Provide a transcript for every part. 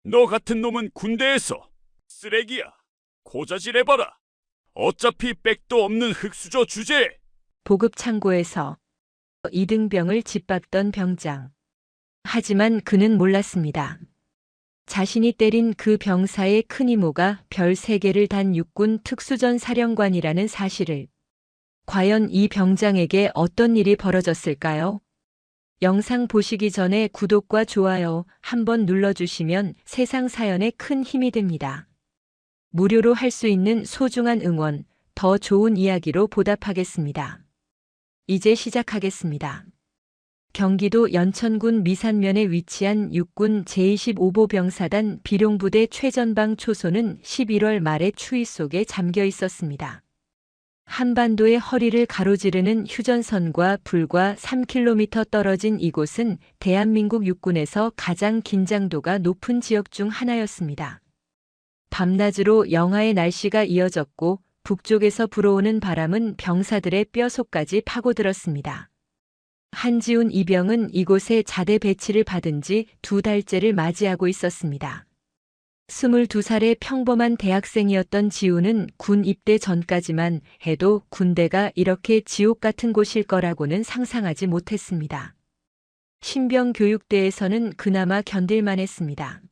너 같은 놈은 군대에서 쓰레기야. 고자질해봐라. 어차피 백도 없는 흙수저 주제에. 보급 창고에서 이등병을 짓밟던 병장. 하지만 그는 몰랐습니다. 자신이 때린 그 병사의 큰 이모가 별 3개를 단 육군 특수전 사령관이라는 사실을. 과연 이 병장에게 어떤 일이 벌어졌을까요? 영상 보시기 전에 구독과 좋아요 한번 눌러주시면 세상 사연에 큰 힘이 됩니다. 무료로 할 수 있는 소중한 응원, 더 좋은 이야기로 보답하겠습니다. 이제 시작하겠습니다. 경기도 연천군 미산면에 위치한 육군 제25보 병사단 비룡부대 최전방 초소는 11월 말에 추위 속에 잠겨 있었습니다. 한반도의 허리를 가로지르는 휴전선과 불과 3km 떨어진 이곳은 대한민국 육군에서 가장 긴장도가 높은 지역 중 하나였습니다. 밤낮으로 영하의 날씨가 이어졌고 북쪽에서 불어오는 바람은 병사들의 뼈속까지 파고들었습니다. 한지훈 이병은 이곳에 자대 배치를 받은 지 2달째를 맞이하고 있었습니다. 22살의 평범한 대학생이었던 지훈은 군 입대 전까지만 해도 군대가 이렇게 지옥 같은 곳일 거라고는 상상하지 못했습니다. 신병교육대에서는 그나마 견딜만 했습니다.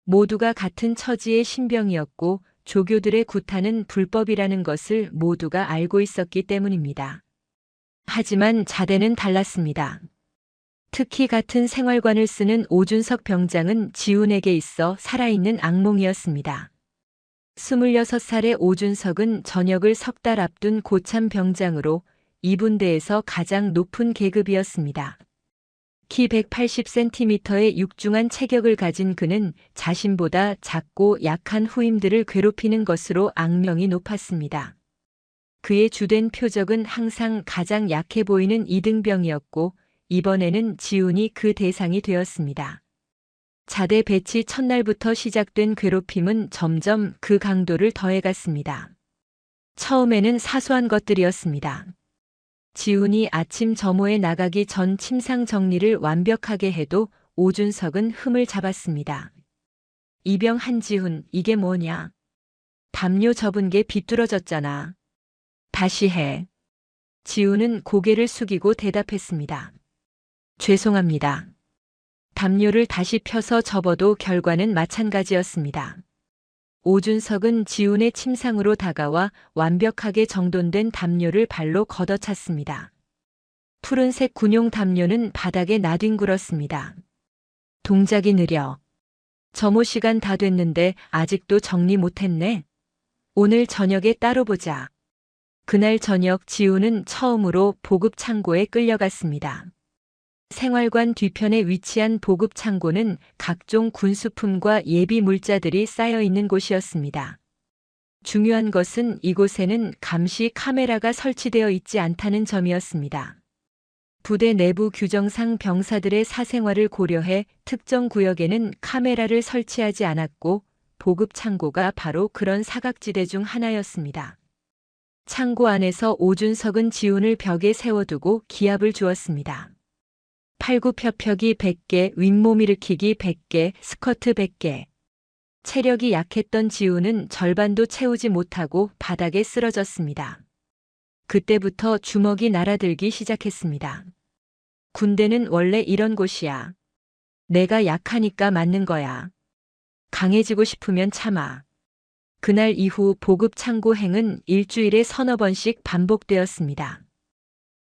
모두가 같은 처지의 신병이었고 조교들의 구타는 불법이라는 것을 모두가 알고 있었기 때문입니다. 하지만 자대는 달랐습니다. 특히 같은 생활관을 쓰는 오준석 병장은 지훈에게 있어 살아있는 악몽이었습니다. 26살의 오준석은 전역을 3달 앞둔 고참 병장으로 이 분대에서 가장 높은 계급이었습니다. 키 180cm의 육중한 체격을 가진 그는 자신보다 작고 약한 후임들을 괴롭히는 것으로 악명이 높았습니다. 그의 주된 표적은 항상 가장 약해 보이는 이등병이었고 이번에는 지훈이 그 대상이 되었습니다. 자대 배치 첫날부터 시작된 괴롭힘은 점점 그 강도를 더해갔습니다. 처음에는 사소한 것들이었습니다. 지훈이 아침 점호에 나가기 전 침상 정리를 완벽하게 해도 오준석은 흠을 잡았습니다. 이병 한지훈, 이게 뭐냐? 담요 접은 게 비뚤어졌잖아. 다시 해. 지훈은 고개를 숙이고 대답했습니다. 죄송합니다. 담요를 다시 펴서 접어도 결과는 마찬가지였습니다. 오준석은 지훈의 침상으로 다가와 완벽하게 정돈된 담요를 발로 걷어찼습니다. 푸른색 군용 담요는 바닥에 나뒹굴었습니다. 동작이 느려. 점호 시간 다 됐는데 아직도 정리 못했네. 오늘 저녁에 따로 보자. 그날 저녁 지훈은 처음으로 보급 창고에 끌려갔습니다. 생활관 뒤편에 위치한 보급 창고는 각종 군수품과 예비 물자들이 쌓여 있는 곳이었습니다. 중요한 것은 이곳에는 감시 카메라가 설치되어 있지 않다는 점이었습니다. 부대 내부 규정상 병사들의 사생활을 고려해 특정 구역에는 카메라를 설치하지 않았고 보급 창고가 바로 그런 사각지대 중 하나였습니다. 창고 안에서 오준석은 지훈을 벽에 세워두고 기합을 주었습니다. 팔굽혀펴기 100개, 윗몸 일으키기 100개, 스쿼트 100개. 체력이 약했던 지훈은 절반도 채우지 못하고 바닥에 쓰러졌습니다. 그때부터 주먹이 날아들기 시작했습니다. 군대는 원래 이런 곳이야. 내가 약하니까 맞는 거야. 강해지고 싶으면 참아. 그날 이후 보급 창고 행은 일주일에 서너 번씩 반복되었습니다.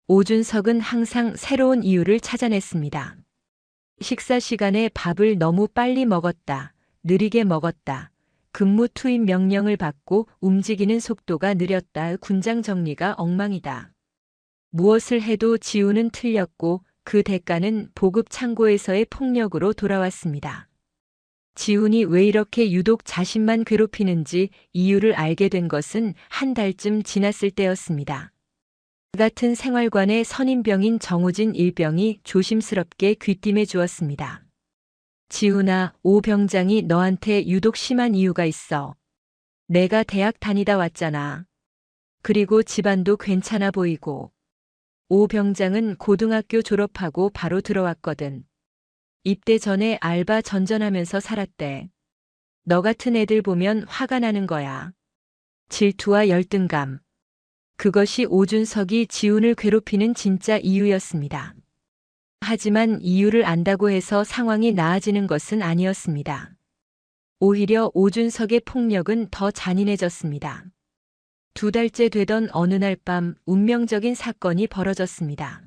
오준석은 항상 새로운 이유를 찾아냈습니다. 식사 시간에 밥을 너무 빨리 먹었다. 느리게 먹었다. 근무 투입 명령을 받고 움직이는 속도가 느렸다. 군장 정리가 엉망이다. 무엇을 해도 지훈은 틀렸고 그 대가는 보급 창고에서의 폭력으로 돌아왔습니다. 지훈이 왜 이렇게 유독 자신만 괴롭히는지 이유를 알게 된 것은 한 달쯤 지났을 때였습니다. 같은 생활관의 선임병인 정우진 일병이 조심스럽게 귀띔해 주었습니다. 지훈아, 오 병장이 너한테 유독 심한 이유가 있어. 내가 대학 다니다 왔잖아. 그리고 집안도 괜찮아 보이고. 오 병장은 고등학교 졸업하고 바로 들어왔거든. 입대 전에 알바 전전하면서 살았대. 너 같은 애들 보면 화가 나는 거야. 질투와 열등감. 그것이 오준석이 지훈을 괴롭히는 진짜 이유였습니다. 하지만 이유를 안다고 해서 상황이 나아지는 것은 아니었습니다. 오히려 오준석의 폭력은 더 잔인해졌습니다. 2달째 되던 어느 날 밤 운명적인 사건이 벌어졌습니다.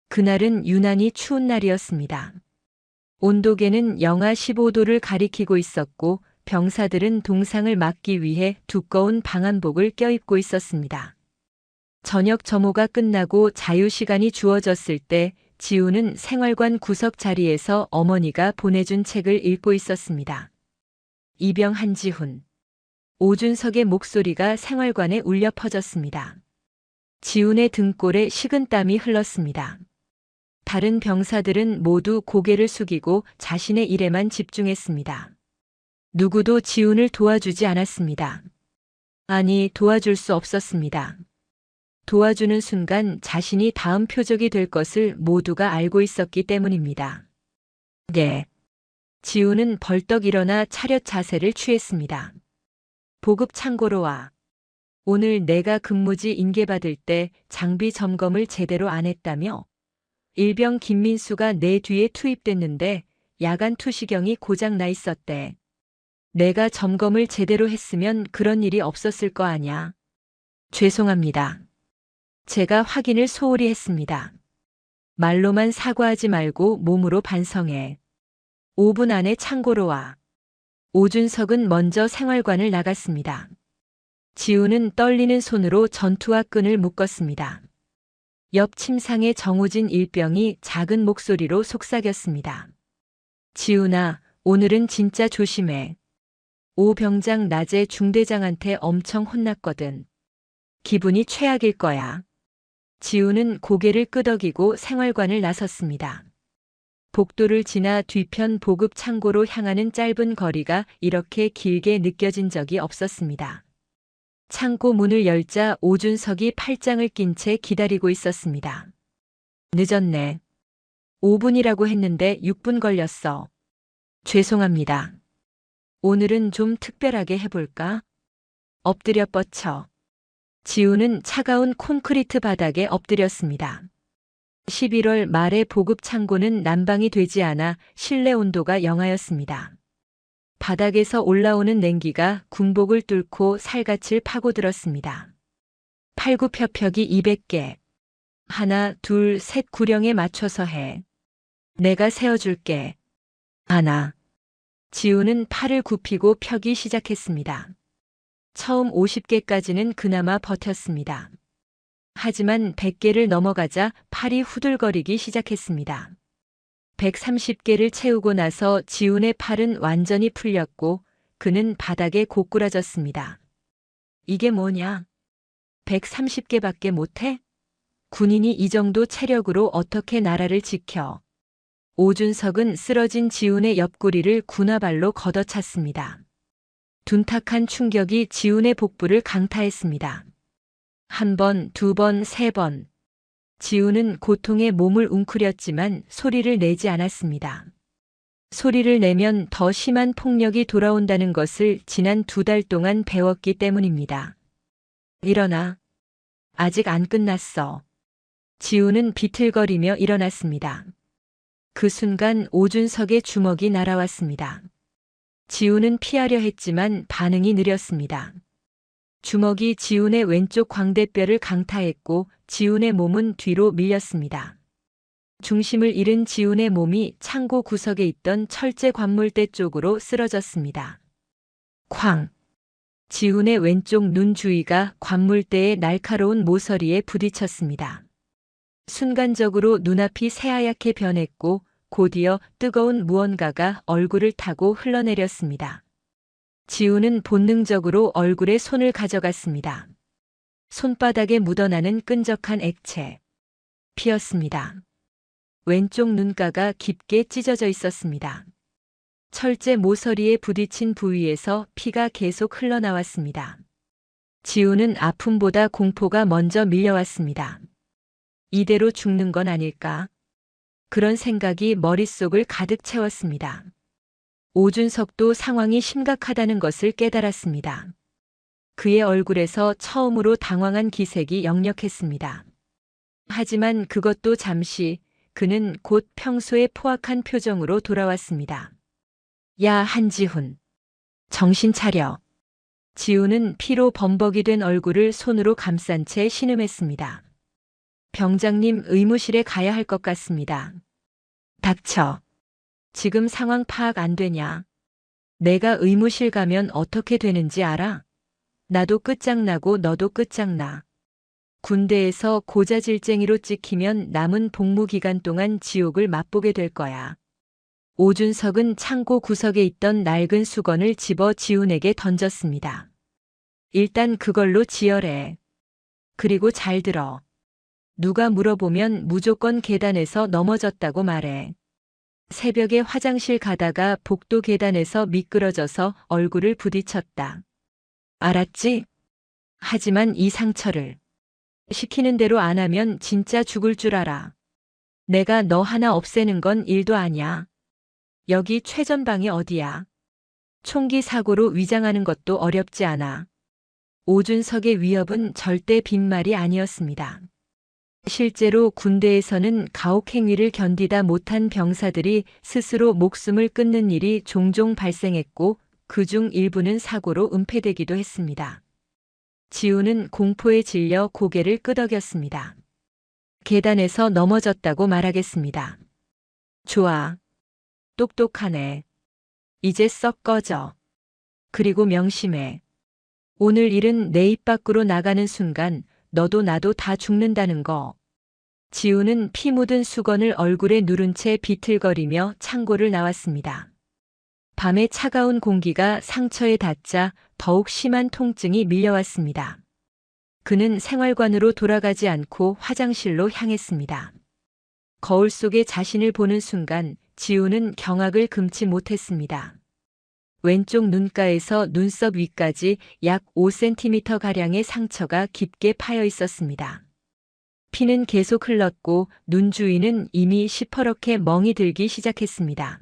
그날은 유난히 추운 날이었습니다. 온도계는 영하 15도를 가리키고 있었고 병사들은 동상을 막기 위해 두꺼운 방한복을 껴입고 있었습니다. 저녁 점호가 끝나고 자유시간이 주어졌을 때 지훈은 생활관 구석 자리에서 어머니가 보내준 책을 읽고 있었습니다. 이병 한지훈. 오준석의 목소리가 생활관에 울려 퍼졌습니다. 지훈의 등골에 식은땀이 흘렀습니다. 다른 병사들은 모두 고개를 숙이고 자신의 일에만 집중했습니다. 누구도 지훈을 도와주지 않았습니다. 아니, 도와줄 수 없었습니다. 도와주는 순간 자신이 다음 표적이 될 것을 모두가 알고 있었기 때문입니다. 네. 지훈은 벌떡 일어나 차렷 자세를 취했습니다. 보급 창고로 와. 오늘 내가 근무지 인계받을 때 장비 점검을 제대로 안 했다며? 일병 김민수가 내 뒤에 투입됐는데 야간 투시경이 고장 나 있었대. 내가 점검을 제대로 했으면 그런 일이 없었을 거 아냐. 죄송합니다. 제가 확인을 소홀히 했습니다. 말로만 사과하지 말고 몸으로 반성해. 5분 안에 창고로 와. 오준석은 먼저 생활관을 나갔습니다. 지훈은 떨리는 손으로 전투화 끈을 묶었습니다. 옆 침상의 정우진 일병이 작은 목소리로 속삭였습니다. 지훈아, 오늘은 진짜 조심해. 오 병장 낮에 중대장한테 엄청 혼났거든. 기분이 최악일 거야. 지훈은 고개를 끄덕이고 생활관을 나섰습니다. 복도를 지나 뒤편 보급 창고로 향하는 짧은 거리가 이렇게 길게 느껴진 적이 없었습니다. 창고 문을 열자 오준석이 팔짱을 낀 채 기다리고 있었습니다. 늦었네. 5분이라고 했는데 6분 걸렸어. 죄송합니다. 오늘은 좀 특별하게 해볼까? 엎드려 뻗쳐. 지훈은 차가운 콘크리트 바닥에 엎드렸습니다. 11월 말에 보급 창고는 난방이 되지 않아 실내 온도가 영하였습니다. 바닥에서 올라오는 냉기가 군복을 뚫고 살갗을 파고들었습니다. 팔굽혀펴기 200개. 하나, 둘, 셋 구령에 맞춰서 해. 내가 세워줄게. 하나. 지훈은 팔을 굽히고 펴기 시작했습니다. 처음 50개까지는 그나마 버텼습니다. 하지만 100개를 넘어가자 팔이 후들거리기 시작했습니다. 130개를 채우고 나서 지훈의 팔은 완전히 풀렸고 그는 바닥에 고꾸라졌습니다. 이게 뭐냐? 130개밖에 못해? 군인이 이 정도 체력으로 어떻게 나라를 지켜? 오준석은 쓰러진 지훈의 옆구리를 군화발로 걷어찼습니다. 둔탁한 충격이 지훈의 복부를 강타했습니다. 1번, 2번, 3번. 지훈은 고통에 몸을 웅크렸지만 소리를 내지 않았습니다. 소리를 내면 더 심한 폭력이 돌아온다는 것을 지난 2달 동안 배웠기 때문입니다. 일어나. 아직 안 끝났어. 지훈은 비틀거리며 일어났습니다. 그 순간 오준석의 주먹이 날아왔습니다. 지훈은 피하려 했지만 반응이 느렸습니다. 주먹이 지훈의 왼쪽 광대뼈를 강타했고 지훈의 몸은 뒤로 밀렸습니다. 중심을 잃은 지훈의 몸이 창고 구석에 있던 철제 관물대 쪽으로 쓰러졌습니다. 쾅! 지훈의 왼쪽 눈 주위가 관물대의 날카로운 모서리에 부딪혔습니다. 순간적으로 눈앞이 새하얗게 변했고 곧이어 뜨거운 무언가가 얼굴을 타고 흘러내렸습니다. 지훈은 본능적으로 얼굴에 손을 가져갔습니다. 손바닥에 묻어나는 끈적한 액체. 피였습니다. 왼쪽 눈가가 깊게 찢어져 있었습니다. 철제 모서리에 부딪힌 부위에서 피가 계속 흘러나왔습니다. 지훈은 아픔보다 공포가 먼저 밀려왔습니다. 이대로 죽는 건 아닐까? 그런 생각이 머릿속을 가득 채웠습니다. 오준석도 상황이 심각하다는 것을 깨달았습니다. 그의 얼굴에서 처음으로 당황한 기색이 역력했습니다. 하지만 그것도 잠시, 그는 곧 평소의 포악한 표정으로 돌아왔습니다. 야, 한지훈. 정신 차려. 지훈은 피로 범벅이 된 얼굴을 손으로 감싼 채 신음했습니다. 병장님, 의무실에 가야 할 것 같습니다. 닥쳐. 지금 상황 파악 안 되냐? 내가 의무실 가면 어떻게 되는지 알아? 나도 끝장나고 너도 끝장나. 군대에서 고자질쟁이로 찍히면 남은 복무 기간 동안 지옥을 맛보게 될 거야. 오준석은 창고 구석에 있던 낡은 수건을 집어 지훈에게 던졌습니다. 일단 그걸로 지혈해. 그리고 잘 들어. 누가 물어보면 무조건 계단에서 넘어졌다고 말해. 새벽에 화장실 가다가 복도 계단에서 미끄러져서 얼굴을 부딪혔다. 알았지? 하지만 이 상처를 시키는 대로 안 하면 진짜 죽을 줄 알아. 내가 너 하나 없애는 건 일도 아니야. 여기 최전방이 어디야? 총기 사고로 위장하는 것도 어렵지 않아. 오준석의 위협은 절대 빈말이 아니었습니다. 실제로 군대에서는 가혹 행위를 견디다 못한 병사들이 스스로 목숨을 끊는 일이 종종 발생했고 그중 일부는 사고로 은폐되기도 했습니다. 지훈은 공포에 질려 고개를 끄덕였습니다. 계단에서 넘어졌다고 말하겠습니다. 좋아. 똑똑하네. 이제 썩 꺼져. 그리고 명심해. 오늘 일은 내 입 밖으로 나가는 순간 너도 나도 다 죽는다는 거. 지훈은 피 묻은 수건을 얼굴에 누른 채 비틀거리며 창고를 나왔습니다. 밤의 차가운 공기가 상처에 닿자 더욱 심한 통증이 밀려왔습니다. 그는 생활관으로 돌아가지 않고 화장실로 향했습니다. 거울 속에 자신을 보는 순간 지훈은 경악을 금치 못했습니다. 왼쪽 눈가에서 눈썹 위까지 약 5cm가량의 상처가 깊게 파여 있었습니다. 피는 계속 흘렀고 눈 주위는 이미 시퍼렇게 멍이 들기 시작했습니다.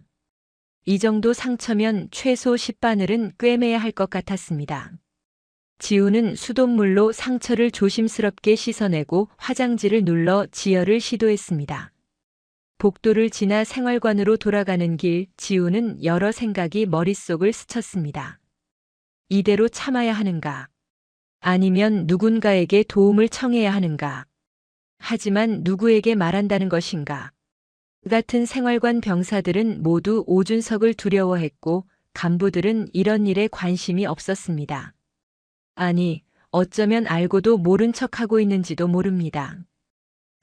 이 정도 상처면 최소 10바늘은 꿰매야 할 것 같았습니다. 지훈은 수돗물로 상처를 조심스럽게 씻어내고 화장지를 눌러 지혈을 시도했습니다. 복도를 지나 생활관으로 돌아가는 길, 지훈은 여러 생각이 머릿속을 스쳤습니다. 이대로 참아야 하는가? 아니면 누군가에게 도움을 청해야 하는가? 하지만 누구에게 말한다는 것인가? 그 같은 생활관 병사들은 모두 오준석을 두려워했고 간부들은 이런 일에 관심이 없었습니다. 아니, 어쩌면 알고도 모른 척하고 있는지도 모릅니다.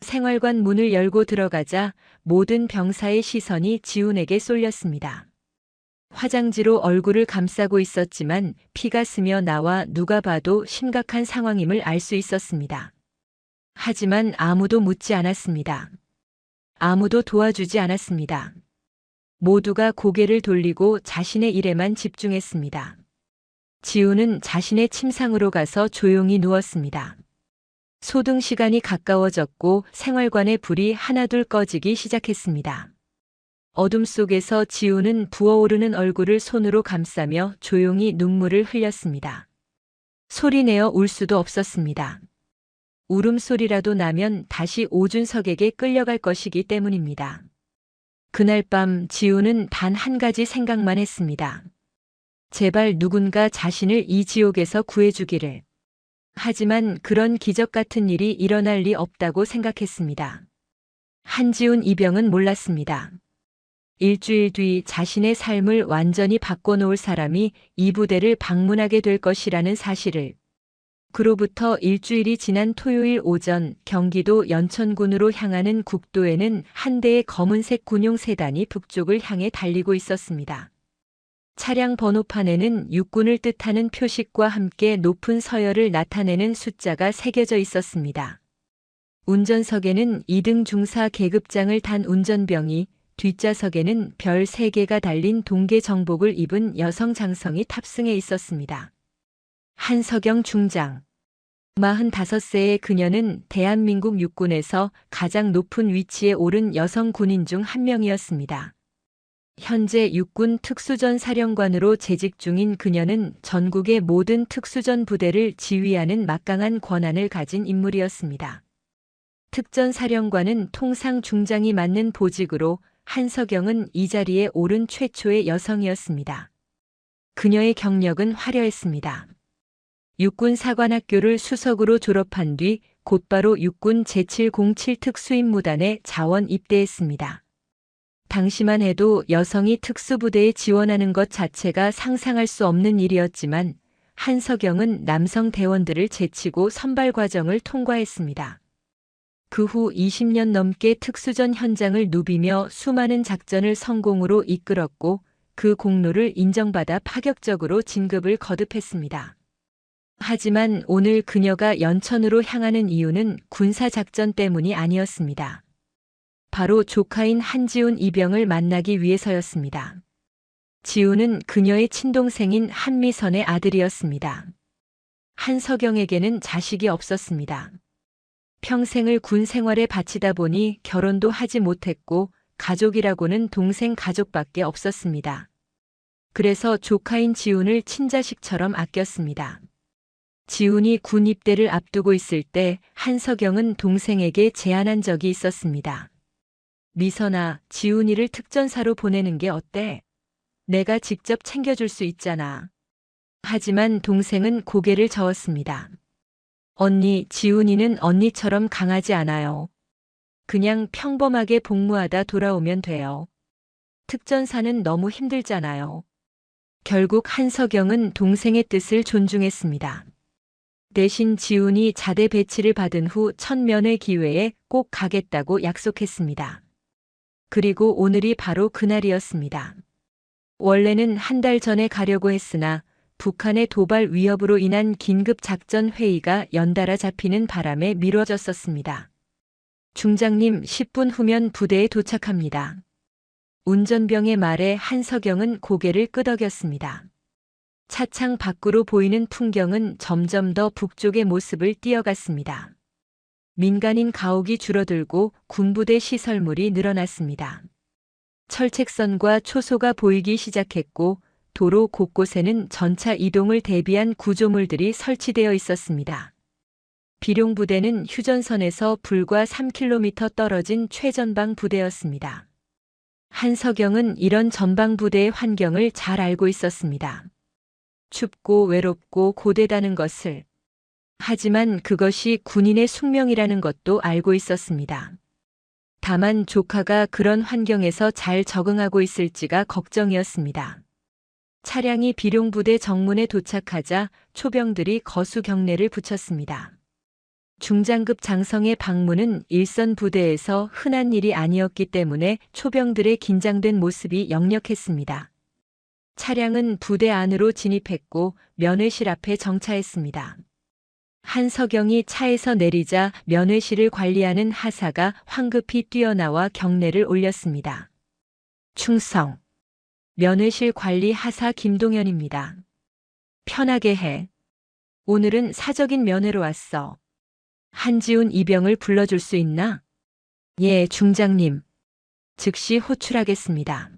생활관 문을 열고 들어가자 모든 병사의 시선이 지훈에게 쏠렸습니다. 화장지로 얼굴을 감싸고 있었지만 피가 스며 나와 누가 봐도 심각한 상황임을 알 수 있었습니다. 하지만 아무도 묻지 않았습니다. 아무도 도와주지 않았습니다. 모두가 고개를 돌리고 자신의 일에만 집중했습니다. 지훈은 자신의 침상으로 가서 조용히 누웠습니다. 소등 시간이 가까워졌고 생활관의 불이 하나둘 꺼지기 시작했습니다. 어둠 속에서 지훈은 부어오르는 얼굴을 손으로 감싸며 조용히 눈물을 흘렸습니다. 소리내어 울 수도 없었습니다. 울음소리라도 나면 다시 오준석에게 끌려갈 것이기 때문입니다. 그날 밤 지훈은 단 한 가지 생각만 했습니다. 제발 누군가 자신을 이 지옥에서 구해주기를. 하지만 그런 기적 같은 일이 일어날 리 없다고 생각했습니다. 한지훈 이병은 몰랐습니다. 일주일 뒤 자신의 삶을 완전히 바꿔놓을 사람이 이 부대를 방문하게 될 것이라는 사실을. 그로부터 일주일이 지난 토요일 오전 경기도 연천군으로 향하는 국도에는 한 대의 검은색 군용 세단이 북쪽을 향해 달리고 있었습니다. 차량 번호판에는 육군을 뜻하는 표식과 함께 높은 서열을 나타내는 숫자가 새겨져 있었습니다. 운전석에는 2등 중사 계급장을 단 운전병이, 뒷좌석에는 별 3개가 달린 동계 정복을 입은 여성 장성이 탑승해 있었습니다. 한석영 중장. 45세의 그녀는 대한민국 육군에서 가장 높은 위치에 오른 여성 군인 중 한 명이었습니다. 현재 육군 특수전 사령관으로 재직 중인 그녀는 전국의 모든 특수전 부대를 지휘하는 막강한 권한을 가진 인물이었습니다. 특전 사령관은 통상 중장이 맡는 보직으로 한석영은 이 자리에 오른 최초의 여성이었습니다. 그녀의 경력은 화려했습니다. 육군 사관학교를 수석으로 졸업한 뒤 곧바로 육군 제707 특수임무단에 자원 입대했습니다. 당시만 해도 여성이 특수부대에 지원하는 것 자체가 상상할 수 없는 일이었지만 한석영은 남성 대원들을 제치고 선발 과정을 통과했습니다. 그 후 20년 넘게 특수전 현장을 누비며 수많은 작전을 성공으로 이끌었고 그 공로를 인정받아 파격적으로 진급을 거듭했습니다. 하지만 오늘 그녀가 연천으로 향하는 이유는 군사작전 때문이 아니었습니다. 바로 조카인 한지훈 이병을 만나기 위해서였습니다. 지훈은 그녀의 친동생인 한미선의 아들이었습니다. 한석영에게는 자식이 없었습니다. 평생을 군 생활에 바치다 보니 결혼도 하지 못했고 가족이라고는 동생 가족밖에 없었습니다. 그래서 조카인 지훈을 친자식처럼 아꼈습니다. 지훈이 군 입대를 앞두고 있을 때 한석영은 동생에게 제안한 적이 있었습니다. 미선아, 지훈이를 특전사로 보내는 게 어때? 내가 직접 챙겨줄 수 있잖아. 하지만 동생은 고개를 저었습니다. 언니, 지훈이는 언니처럼 강하지 않아요. 그냥 평범하게 복무하다 돌아오면 돼요. 특전사는 너무 힘들잖아요. 결국 한석영은 동생의 뜻을 존중했습니다. 대신 지훈이 자대 배치를 받은 후 첫 면회 기회에 꼭 가겠다고 약속했습니다. 그리고 오늘이 바로 그날이었습니다. 원래는 한 달 전에 가려고 했으나 북한의 도발 위협으로 인한 긴급 작전 회의가 연달아 잡히는 바람에 미뤄졌었습니다. 중장님, 10분 후면 부대에 도착합니다. 운전병의 말에 한석영은 고개를 끄덕였습니다. 차창 밖으로 보이는 풍경은 점점 더 북쪽의 모습을 띄어갔습니다. 민간인 가옥이 줄어들고 군부대 시설물이 늘어났습니다. 철책선과 초소가 보이기 시작했고 도로 곳곳에는 전차 이동을 대비한 구조물들이 설치되어 있었습니다. 비룡부대는 휴전선에서 불과 3km 떨어진 최전방 부대였습니다. 한석영은 이런 전방부대의 환경을 잘 알고 있었습니다. 춥고 외롭고 고되다는 것을. 하지만 그것이 군인의 숙명이라는 것도 알고 있었습니다. 다만 조카가 그런 환경에서 잘 적응하고 있을지가 걱정이었습니다. 차량이 비룡부대 정문에 도착하자 초병들이 거수 경례를 붙였습니다. 중장급 장성의 방문은 일선 부대에서 흔한 일이 아니었기 때문에 초병들의 긴장된 모습이 역력했습니다. 차량은 부대 안으로 진입했고 면회실 앞에 정차했습니다. 한석영이 차에서 내리자 면회실을 관리하는 하사가 황급히 뛰어나와 경례를 올렸습니다. 충성. 면회실 관리 하사 김동현입니다. 편하게 해. 오늘은 사적인 면회로 왔어. 한지훈 이병을 불러줄 수 있나? 예, 중장님. 즉시 호출하겠습니다.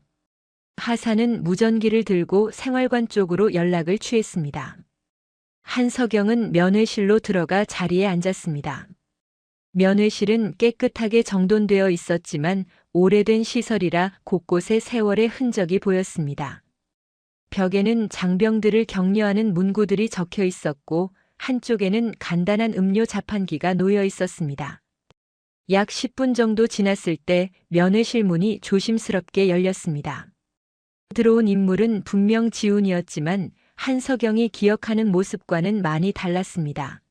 하사는 무전기를 들고 생활관 쪽으로 연락을 취했습니다. 한석영은 면회실로 들어가 자리에 앉았습니다. 면회실은 깨끗하게 정돈되어 있었지만 오래된 시설이라 곳곳에 세월의 흔적이 보였습니다. 벽에는 장병들을 격려하는 문구들이 적혀 있었고 한쪽에는 간단한 음료 자판기가 놓여 있었습니다. 약 10분 정도 지났을 때 면회실 문이 조심스럽게 열렸습니다. 들어온 인물은 분명 지훈이었지만 한석영이 기억하는 모습과는 많이 달랐습니다.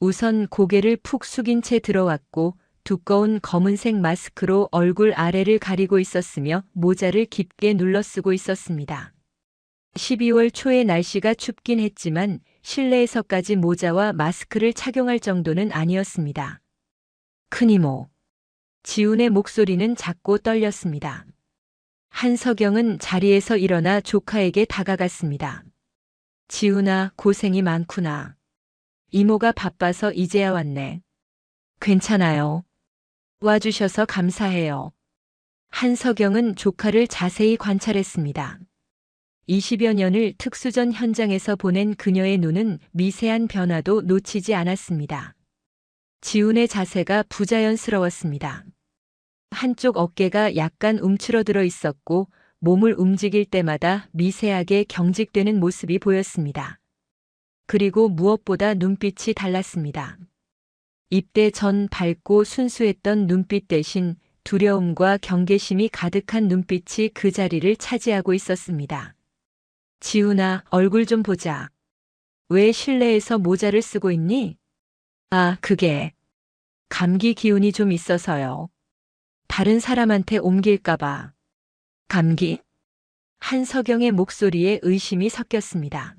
우선 고개를 푹 숙인 채 들어왔고 두꺼운 검은색 마스크로 얼굴 아래를 가리고 있었으며 모자를 깊게 눌러 쓰고 있었습니다. 12월 초에 날씨가 춥긴 했지만 실내에서까지 모자와 마스크를 착용할 정도는 아니었습니다. 큰이모. 지훈의 목소리는 작고 떨렸습니다. 한석영은 자리에서 일어나 조카에게 다가갔습니다. 지훈아, 고생이 많구나. 이모가 바빠서 이제야 왔네. 괜찮아요. 와주셔서 감사해요. 한석영은 조카를 자세히 관찰했습니다. 20여 년을 특수전 현장에서 보낸 그녀의 눈은 미세한 변화도 놓치지 않았습니다. 지훈의 자세가 부자연스러웠습니다. 한쪽 어깨가 약간 움츠러들어 있었고 몸을 움직일 때마다 미세하게 경직되는 모습이 보였습니다. 그리고 무엇보다 눈빛이 달랐습니다. 입대 전 밝고 순수했던 눈빛 대신 두려움과 경계심이 가득한 눈빛이 그 자리를 차지하고 있었습니다. 지훈아, 얼굴 좀 보자. 왜 실내에서 모자를 쓰고 있니? 아, 그게 감기 기운이 좀 있어서요. 다른 사람한테 옮길까봐. 감기? 한석영의 목소리에 의심이 섞였습니다.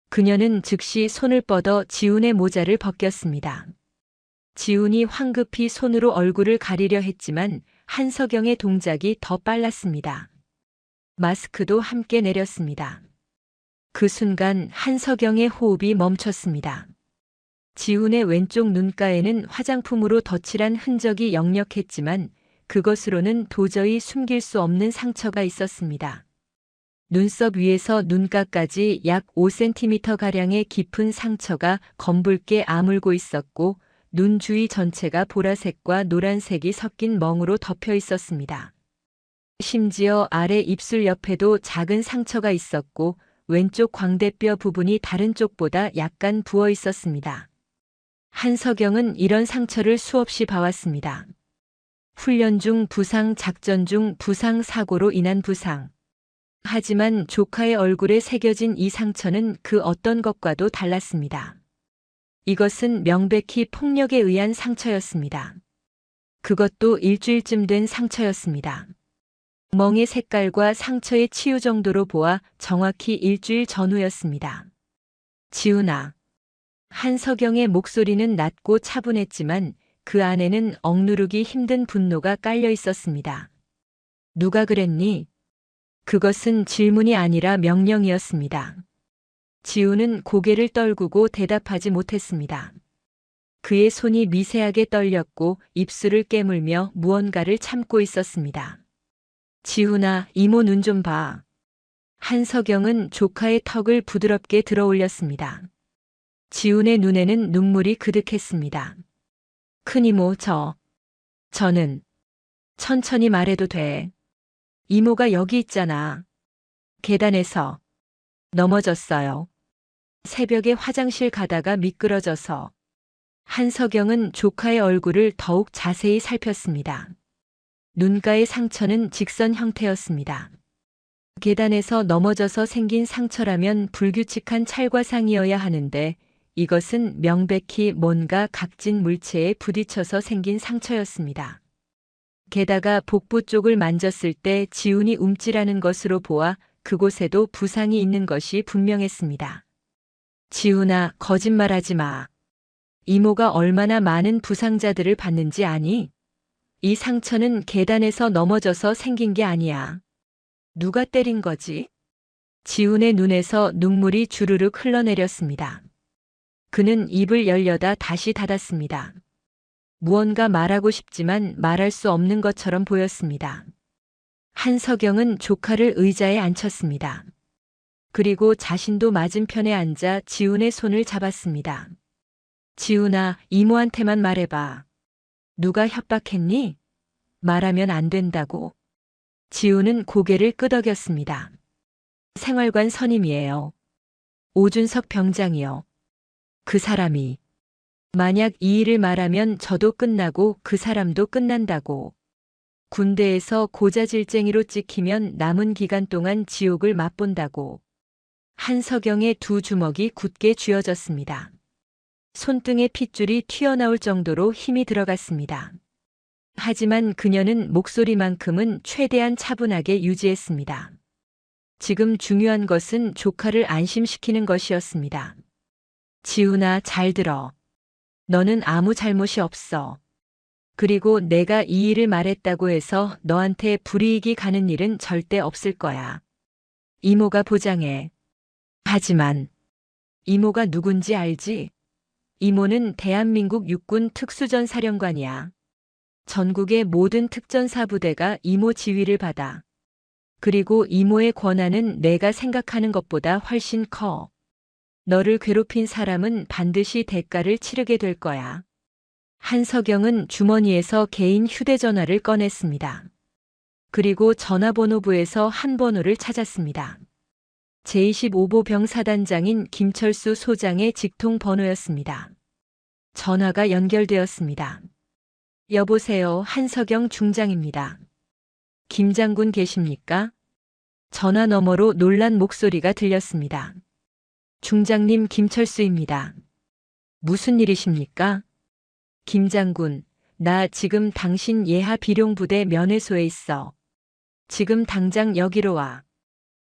그녀는 즉시 손을 뻗어 지훈의 모자를 벗겼습니다. 지훈이 황급히 손으로 얼굴을 가리려 했지만 한석영의 동작이 더 빨랐습니다. 마스크도 함께 내렸습니다. 그 순간 한석영의 호흡이 멈췄습니다. 지훈의 왼쪽 눈가에는 화장품으로 덧칠한 흔적이 역력했지만 그것으로는 도저히 숨길 수 없는 상처가 있었습니다. 눈썹 위에서 눈가까지 약 5cm가량의 깊은 상처가 검붉게 아물고 있었고 눈 주위 전체가 보라색과 노란색이 섞인 멍으로 덮여 있었습니다. 심지어 아래 입술 옆에도 작은 상처가 있었고 왼쪽 광대뼈 부분이 다른 쪽보다 약간 부어 있었습니다. 한석영은 이런 상처를 수없이 봐왔습니다. 훈련 중 부상, 작전 중 부상, 사고로 인한 부상. 하지만 조카의 얼굴에 새겨진 이 상처는 그 어떤 것과도 달랐습니다. 이것은 명백히 폭력에 의한 상처였습니다. 그것도 일주일쯤 된 상처였습니다. 멍의 색깔과 상처의 치유 정도로 보아 정확히 일주일 전후였습니다. 지훈아. 한석영의 목소리는 낮고 차분했지만 그 안에는 억누르기 힘든 분노가 깔려 있었습니다. 누가 그랬니? 그것은 질문이 아니라 명령이었습니다. 지훈은 고개를 떨구고 대답하지 못했습니다. 그의 손이 미세하게 떨렸고 입술을 깨물며 무언가를 참고 있었습니다. 지훈아, 이모 눈 좀 봐. 한석영은 조카의 턱을 부드럽게 들어 올렸습니다. 지훈의 눈에는 눈물이 그득했습니다. 큰이모, 저는 천천히 말해도 돼. 이모가 여기 있잖아. 계단에서 넘어졌어요. 새벽에 화장실 가다가 미끄러져서. 한석영은 조카의 얼굴을 더욱 자세히 살폈습니다. 눈가의 상처는 직선 형태였습니다. 계단에서 넘어져서 생긴 상처라면 불규칙한 찰과상이어야 하는데 이것은 명백히 뭔가 각진 물체에 부딪혀서 생긴 상처였습니다. 게다가 복부 쪽을 만졌을 때 지훈이 움찔하는 것으로 보아 그곳에도 부상이 있는 것이 분명했습니다. 지훈아, 거짓말하지 마. 이모가 얼마나 많은 부상자들을 봤는지 아니? 이 상처는 계단에서 넘어져서 생긴 게 아니야. 누가 때린 거지? 지훈의 눈에서 눈물이 주르륵 흘러내렸습니다. 그는 입을 열려다 다시 닫았습니다. 무언가 말하고 싶지만 말할 수 없는 것처럼 보였습니다. 한석영은 조카를 의자에 앉혔습니다. 그리고 자신도 맞은편에 앉아 지훈의 손을 잡았습니다. 지훈아, 이모한테만 말해봐. 누가 협박했니? 말하면 안 된다고. 지훈은 고개를 끄덕였습니다. 생활관 선임이에요. 오준석 병장이요. 그 사람이. 만약 이 일을 말하면 저도 끝나고 그 사람도 끝난다고. 군대에서 고자질쟁이로 찍히면 남은 기간 동안 지옥을 맛본다고. 한석영의 두 주먹이 굳게 쥐어졌습니다. 손등에 핏줄이 튀어나올 정도로 힘이 들어갔습니다. 하지만 그녀는 목소리만큼은 최대한 차분하게 유지했습니다. 지금 중요한 것은 조카를 안심시키는 것이었습니다. 지훈아, 잘 들어. 너는 아무 잘못이 없어. 그리고 내가 이 일을 말했다고 해서 너한테 불이익이 가는 일은 절대 없을 거야. 이모가 보장해. 하지만 이모가 누군지 알지? 이모는 대한민국 육군 특수전 사령관이야. 전국의 모든 특전사 부대가 이모 지휘를 받아. 그리고 이모의 권한은 내가 생각하는 것보다 훨씬 커. 너를 괴롭힌 사람은 반드시 대가를 치르게 될 거야. 한석영은 주머니에서 개인 휴대전화를 꺼냈습니다. 그리고 전화번호부에서 한 번호를 찾았습니다. 제25보 병사단장인 김철수 소장의 직통 번호였습니다. 전화가 연결되었습니다. 여보세요, 한석영 중장입니다. 김 장군 계십니까? 전화 너머로 놀란 목소리가 들렸습니다. 중장님, 김철수입니다. 무슨 일이십니까? 김 장군, 나 지금 당신 예하 비룡부대 면회소에 있어. 지금 당장 여기로 와.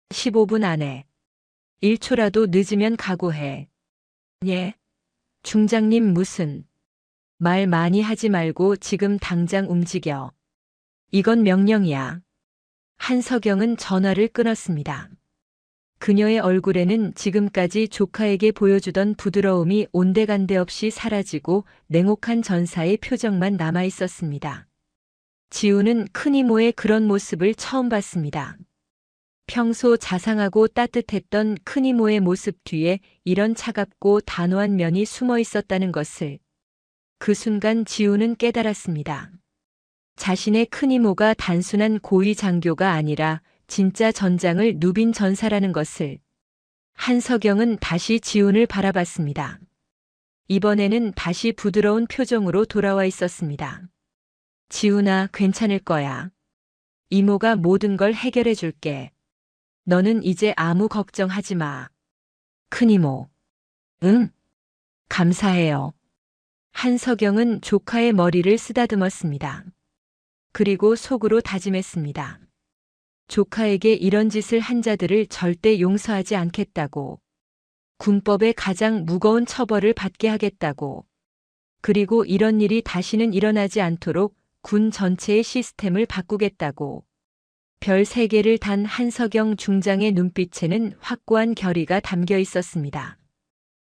15분 안에. 1초라도 늦으면 각오해. 예? 중장님, 무슨 말 많이 하지 말고 지금 당장 움직여. 이건 명령이야. 한석영은 전화를 끊었습니다. 그녀의 얼굴에는 지금까지 조카에게 보여주던 부드러움이 온데간데 없이 사라지고 냉혹한 전사의 표정만 남아 있었습니다. 지우는 큰 이모의 그런 모습을 처음 봤습니다. 평소 자상하고 따뜻했던 큰 이모의 모습 뒤에 이런 차갑고 단호한 면이 숨어 있었다는 것을 그 순간 지우는 깨달았습니다. 자신의 큰 이모가 단순한 고위 장교가 아니라 진짜 전장을 누빈 전사라는 것을. 한석영은 다시 지훈을 바라봤습니다. 이번에는 다시 부드러운 표정으로 돌아와 있었습니다. 지훈아, 괜찮을 거야. 이모가 모든 걸 해결해 줄게. 너는 이제 아무 걱정하지 마. 큰 이모. 응? 감사해요. 한석영은 조카의 머리를 쓰다듬었습니다. 그리고 속으로 다짐했습니다. 조카에게 이런 짓을 한 자들을 절대 용서하지 않겠다고. 군법의 가장 무거운 처벌을 받게 하겠다고. 그리고 이런 일이 다시는 일어나지 않도록 군 전체의 시스템을 바꾸겠다고. 별 3개를 단 한석영 중장의 눈빛에는 확고한 결의가 담겨 있었습니다.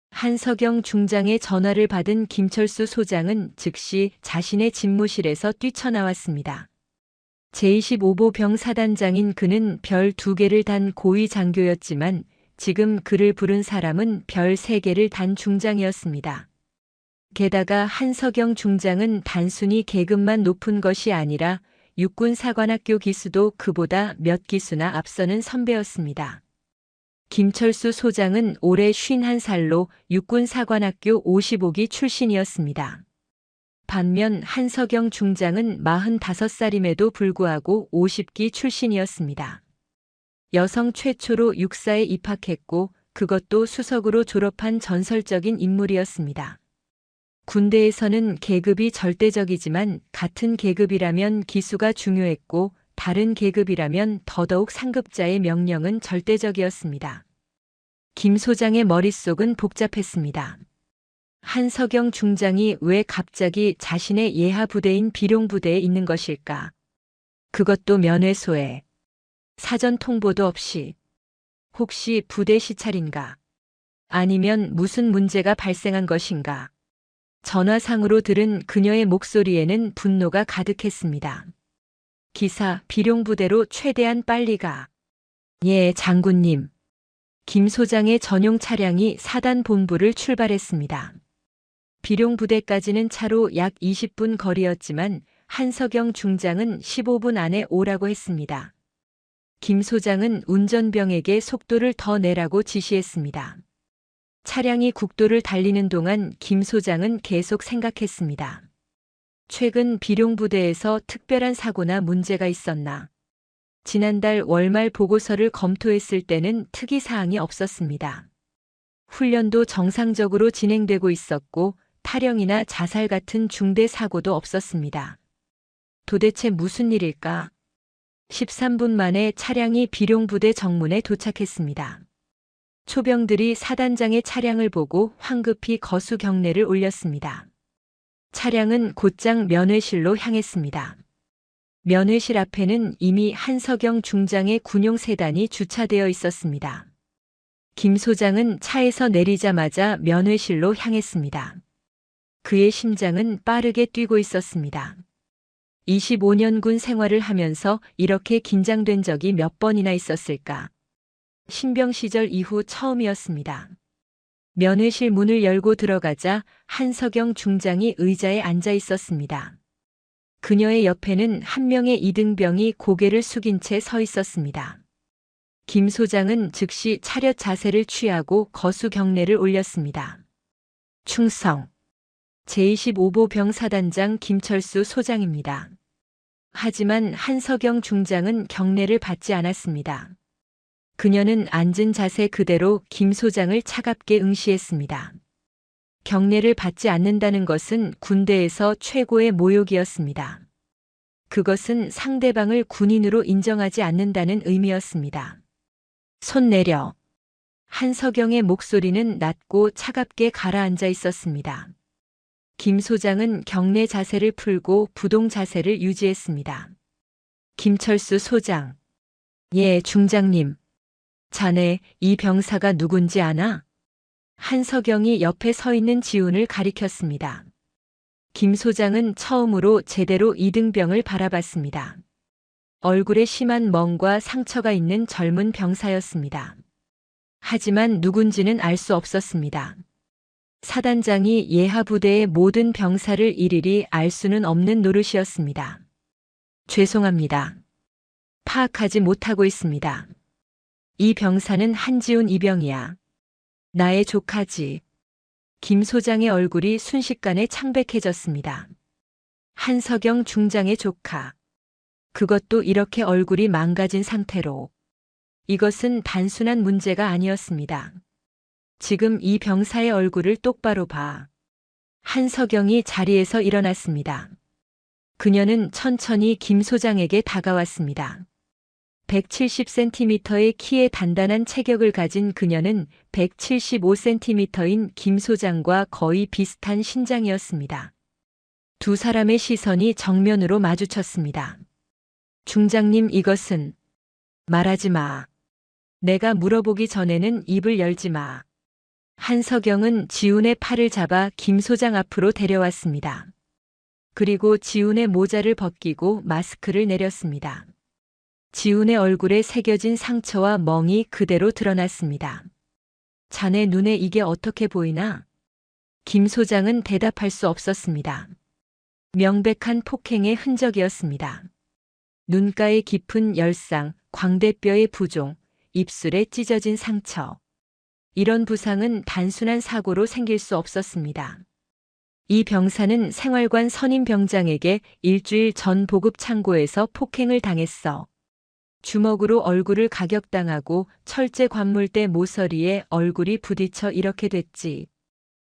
한석영 중장의 전화를 받은 김철수 소장은 즉시 자신의 집무실에서 뛰쳐나왔습니다. 제25보 병사단장인 그는 별 2개를 단 고위 장교였지만 지금 그를 부른 사람은 별 3개를 단 중장이었습니다. 게다가 한석영 중장은 단순히 계급만 높은 것이 아니라 육군사관학교 기수도 그보다 몇 기수나 앞서는 선배였습니다. 김철수 소장은 올해 51살로 육군사관학교 55기 출신이었습니다. 반면 한석영 중장은 45살임에도 불구하고 50기 출신이었습니다. 여성 최초로 육사에 입학했고 그것도 수석으로 졸업한 전설적인 인물이었습니다. 군대에서는 계급이 절대적이지만 같은 계급이라면 기수가 중요했고 다른 계급이라면 더더욱 상급자의 명령은 절대적이었습니다. 김 소장의 머릿속은 복잡했습니다. 한석영 중장이 왜 갑자기 자신의 예하 부대인 비룡부대에 있는 것일까? 그것도 면회소에. 사전 통보도 없이. 혹시 부대 시찰인가? 아니면 무슨 문제가 발생한 것인가? 전화상으로 들은 그녀의 목소리에는 분노가 가득했습니다. 기사, 비룡부대로 최대한 빨리 가. 예, 장군님. 김 소장의 전용 차량이 사단 본부를 출발했습니다. 비룡부대까지는 차로 약 20분 거리였지만 한석영 중장은 15분 안에 오라고 했습니다. 김 소장은 운전병에게 속도를 더 내라고 지시했습니다. 차량이 국도를 달리는 동안 김 소장은 계속 생각했습니다. 최근 비룡부대에서 특별한 사고나 문제가 있었나? 지난달 월말 보고서를 검토했을 때는 특이사항이 없었습니다. 훈련도 정상적으로 진행되고 있었고 탈영이나 자살 같은 중대 사고도 없었습니다. 도대체 무슨 일일까? 13분 만에 차량이 비룡부대 정문에 도착했습니다. 초병들이 사단장의 차량을 보고 황급히 거수 경례를 올렸습니다. 차량은 곧장 면회실로 향했습니다. 면회실 앞에는 이미 한석영 중장의 군용 세단이 주차되어 있었습니다. 김 소장은 차에서 내리자마자 면회실로 향했습니다. 그의 심장은 빠르게 뛰고 있었습니다. 25년 군 생활을 하면서 이렇게 긴장된 적이 몇 번이나 있었을까? 신병 시절 이후 처음이었습니다. 면회실 문을 열고 들어가자 한석영 중장이 의자에 앉아 있었습니다. 그녀의 옆에는 한 명의 이등병이 고개를 숙인 채 서 있었습니다. 김 소장은 즉시 차렷 자세를 취하고 거수 경례를 올렸습니다. 충성. 제25보 병사단장 김철수 소장입니다. 하지만 한석영 중장은 경례를 받지 않았습니다. 그녀는 앉은 자세 그대로 김 소장을 차갑게 응시했습니다. 경례를 받지 않는다는 것은 군대에서 최고의 모욕이었습니다. 그것은 상대방을 군인으로 인정하지 않는다는 의미였습니다. 손 내려. 한석영의 목소리는 낮고 차갑게 가라앉아 있었습니다. 김 소장은 경례 자세를 풀고 부동 자세를 유지했습니다. 김철수 소장. 예, 중장님. 자네, 이 병사가 누군지 아나? 한석영이 옆에 서 있는 지훈을 가리켰습니다. 김 소장은 처음으로 제대로 이등병을 바라봤습니다. 얼굴에 심한 멍과 상처가 있는 젊은 병사였습니다. 하지만 누군지는 알 수 없었습니다. 사단장이 예하 부대의 모든 병사를 일일이 알 수는 없는 노릇이었습니다. 죄송합니다. 파악하지 못하고 있습니다. 이 병사는 한지훈 이병이야. 나의 조카지. 김 소장의 얼굴이 순식간에 창백해졌습니다. 한석영 중장의 조카. 그것도 이렇게 얼굴이 망가진 상태로. 이것은 단순한 문제가 아니었습니다. 지금 이 병사의 얼굴을 똑바로 봐. 한석영이 자리에서 일어났습니다. 그녀는 천천히 김 소장에게 다가왔습니다. 170cm의 키에 단단한 체격을 가진 그녀는 175cm인 김 소장과 거의 비슷한 신장이었습니다. 두 사람의 시선이 정면으로 마주쳤습니다. 중장님, 이것은 말하지 마. 내가 물어보기 전에는 입을 열지 마. 한석영은 지훈의 팔을 잡아 김 소장 앞으로 데려왔습니다. 그리고 지훈의 모자를 벗기고 마스크를 내렸습니다. 지훈의 얼굴에 새겨진 상처와 멍이 그대로 드러났습니다. 자네 눈에 이게 어떻게 보이나? 김 소장은 대답할 수 없었습니다. 명백한 폭행의 흔적이었습니다. 눈가에 깊은 열상, 광대뼈의 부종, 입술에 찢어진 상처. 이런 부상은 단순한 사고로 생길 수 없었습니다. 이 병사는 생활관 선임 병장에게 일주일 전 보급 창고에서 폭행을 당했어. 주먹으로 얼굴을 가격당하고 철제 관물대 모서리에 얼굴이 부딪혀 이렇게 됐지.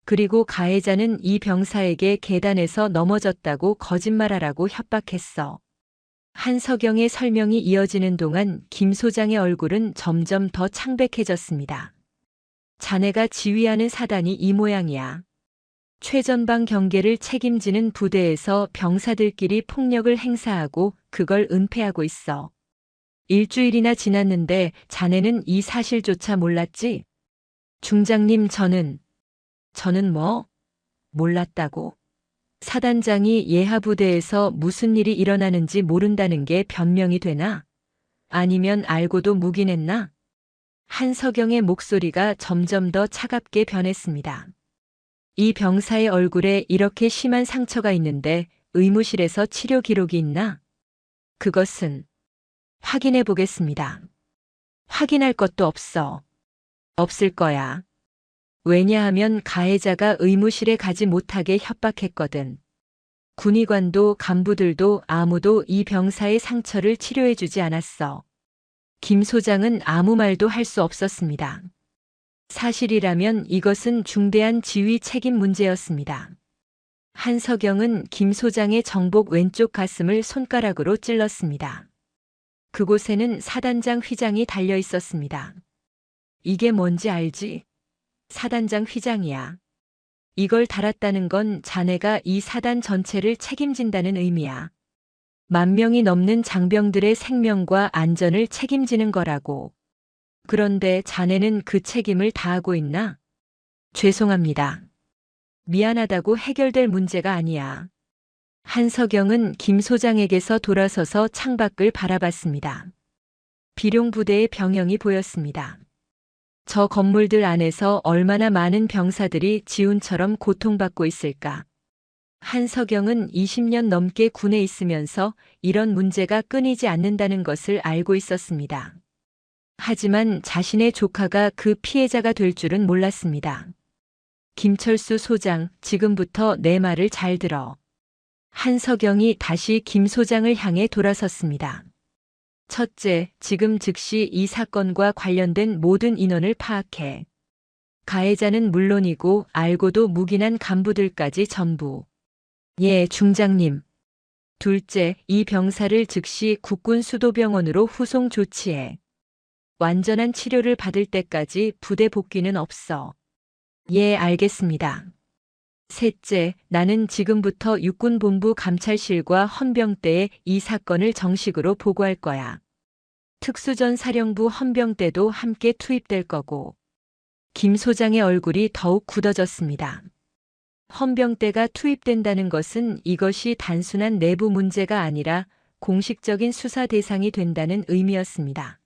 그리고 가해자는 이 병사에게 계단에서 넘어졌다고 거짓말하라고 협박했어. 한석영의 설명이 이어지는 동안 김 소장의 얼굴은 점점 더 창백해졌습니다. 자네가 지휘하는 사단이 이 모양이야. 최전방 경계를 책임지는 부대에서 병사들끼리 폭력을 행사하고 그걸 은폐하고 있어. 일주일이나 지났는데 자네는 이 사실조차 몰랐지? 중장님, 저는 뭐? 몰랐다고. 사단장이 예하 부대에서 무슨 일이 일어나는지 모른다는 게 변명이 되나? 아니면 알고도 묵인했나? 한석영의 목소리가 점점 더 차갑게 변했습니다. 이 병사의 얼굴에 이렇게 심한 상처가 있는데 의무실에서 치료 기록이 있나? 그것은 확인해 보겠습니다. 확인할 것도 없어. 없을 거야. 왜냐하면 가해자가 의무실에 가지 못하게 협박했거든. 군의관도 간부들도 아무도 이 병사의 상처를 치료해 주지 않았어. 김 소장은 아무 말도 할 수 없었습니다. 사실이라면 이것은 중대한 지휘 책임 문제였습니다. 한석영은 김 소장의 정복 왼쪽 가슴을 손가락으로 찔렀습니다. 그곳에는 사단장 휘장이 달려 있었습니다. 이게 뭔지 알지? 사단장 휘장이야. 이걸 달았다는 건 자네가 이 사단 전체를 책임진다는 의미야. 10,000명이 넘는 장병들의 생명과 안전을 책임지는 거라고. 그런데 자네는 그 책임을 다하고 있나? 죄송합니다. 미안하다고 해결될 문제가 아니야. 한석영은 김 소장에게서 돌아서서 창밖을 바라봤습니다. 비룡부대의 병영이 보였습니다. 저 건물들 안에서 얼마나 많은 병사들이 지훈처럼 고통받고 있을까. 한석영은 20년 넘게 군에 있으면서 이런 문제가 끊이지 않는다는 것을 알고 있었습니다. 하지만 자신의 조카가 그 피해자가 될 줄은 몰랐습니다. 김철수 소장, 지금부터 내 말을 잘 들어. 한석영이 다시 김 소장을 향해 돌아섰습니다. 첫째, 지금 즉시 이 사건과 관련된 모든 인원을 파악해. 가해자는 물론이고 알고도 묵인한 간부들까지 전부. 예, 중장님. 둘째, 이 병사를 즉시 국군수도병원으로 후송 조치해. 완전한 치료를 받을 때까지 부대 복귀는 없어. 예, 알겠습니다. 셋째, 나는 지금부터 육군본부 감찰실과 헌병대에 이 사건을 정식으로 보고할 거야. 특수전사령부 헌병대도 함께 투입될 거고. 김 소장의 얼굴이 더욱 굳어졌습니다. 헌병대가 투입된다는 것은 이것이 단순한 내부 문제가 아니라 공식적인 수사 대상이 된다는 의미였습니다.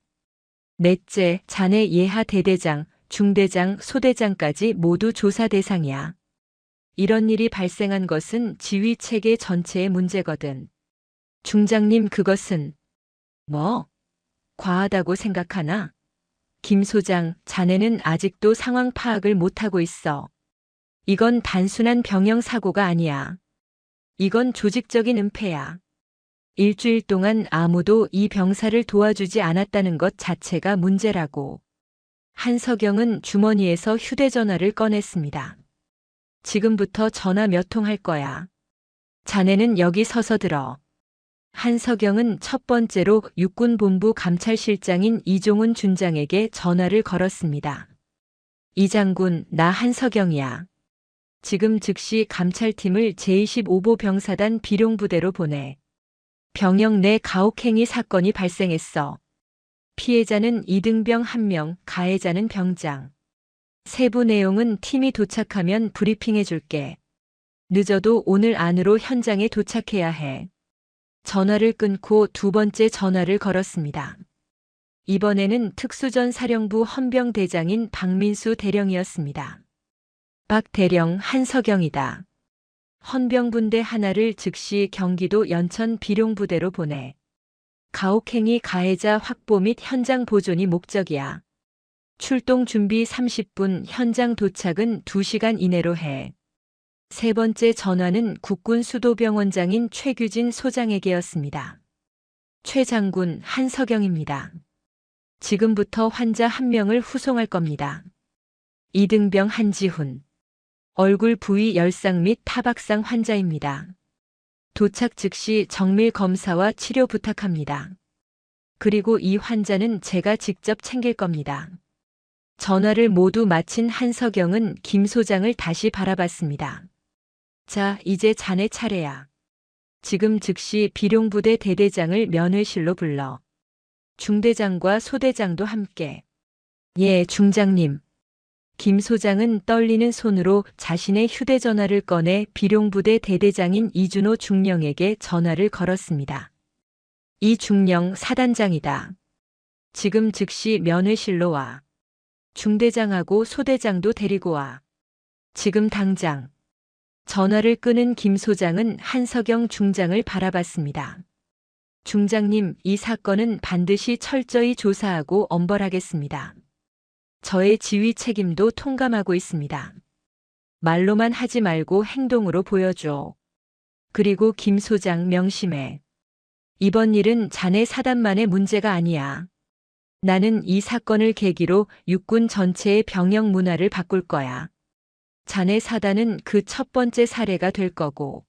넷째, 자네 예하 대대장, 중대장, 소대장까지 모두 조사 대상이야. 이런 일이 발생한 것은 지휘 체계 전체의 문제거든. 중장님, 그것은 뭐? 과하다고 생각하나? 김 소장, 자네는 아직도 상황 파악을 못하고 있어. 이건 단순한 병영 사고가 아니야. 이건 조직적인 은폐야. 일주일 동안 아무도 이 병사를 도와주지 않았다는 것 자체가 문제라고. 한석영은 주머니에서 휴대전화를 꺼냈습니다. 지금부터 전화 몇 통 할 거야. 자네는 여기 서서 들어. 한석영은 첫 번째로 육군본부 감찰실장인 이종훈 준장에게 전화를 걸었습니다. 이 장군, 나 한석영이야. 지금 즉시 감찰팀을 제25보 병사단 비룡부대로 보내. 병영 내 가혹행위 사건이 발생했어. 피해자는 이등병 1명, 가해자는 병장. 세부 내용은 팀이 도착하면 브리핑해 줄게. 늦어도 오늘 안으로 현장에 도착해야 해. 전화를 끊고 두 번째 전화를 걸었습니다. 이번에는 특수전사령부 헌병대장인 박민수 대령이었습니다. 박 대령, 한석영이다. 헌병분대 하나를 즉시 경기도 연천 비룡부대로 보내. 가혹행위 가해자 확보 및 현장 보존이 목적이야. 출동 준비 30분, 현장 도착은 2시간 이내로 해. 세 번째 전화는 국군수도병원장인 최규진 소장에게였습니다. 최 장군, 한석영입니다. 지금부터 환자 1명을 후송할 겁니다. 이등병 한지훈. 얼굴 부위 열상 및 타박상 환자입니다. 도착 즉시 정밀 검사와 치료 부탁합니다. 그리고 이 환자는 제가 직접 챙길 겁니다. 전화를 모두 마친 한석영은 김 소장을 다시 바라봤습니다. 자, 이제 자네 차례야. 지금 즉시 비룡부대 대대장을 면회실로 불러. 중대장과 소대장도 함께. 예, 중장님. 김 소장은 떨리는 손으로 자신의 휴대전화를 꺼내 비룡부대 대대장인 이준호 중령에게 전화를 걸었습니다. 이 중령 사단장이다. 지금 즉시 면회실로 와. 중대장하고 소대장도 데리고 와. 지금 당장. 전화를 끊은 김 소장은 한석영 중장을 바라봤습니다. 중장님, 이 사건은 반드시 철저히 조사하고 엄벌하겠습니다. 저의 지휘 책임도 통감하고 있습니다. 말로만 하지 말고 행동으로 보여줘. 그리고 김 소장 명심해. 이번 일은 자네 사단만의 문제가 아니야. 나는 이 사건을 계기로 육군 전체의 병영 문화를 바꿀 거야. 자네 사단은 그 첫 번째 사례가 될 거고.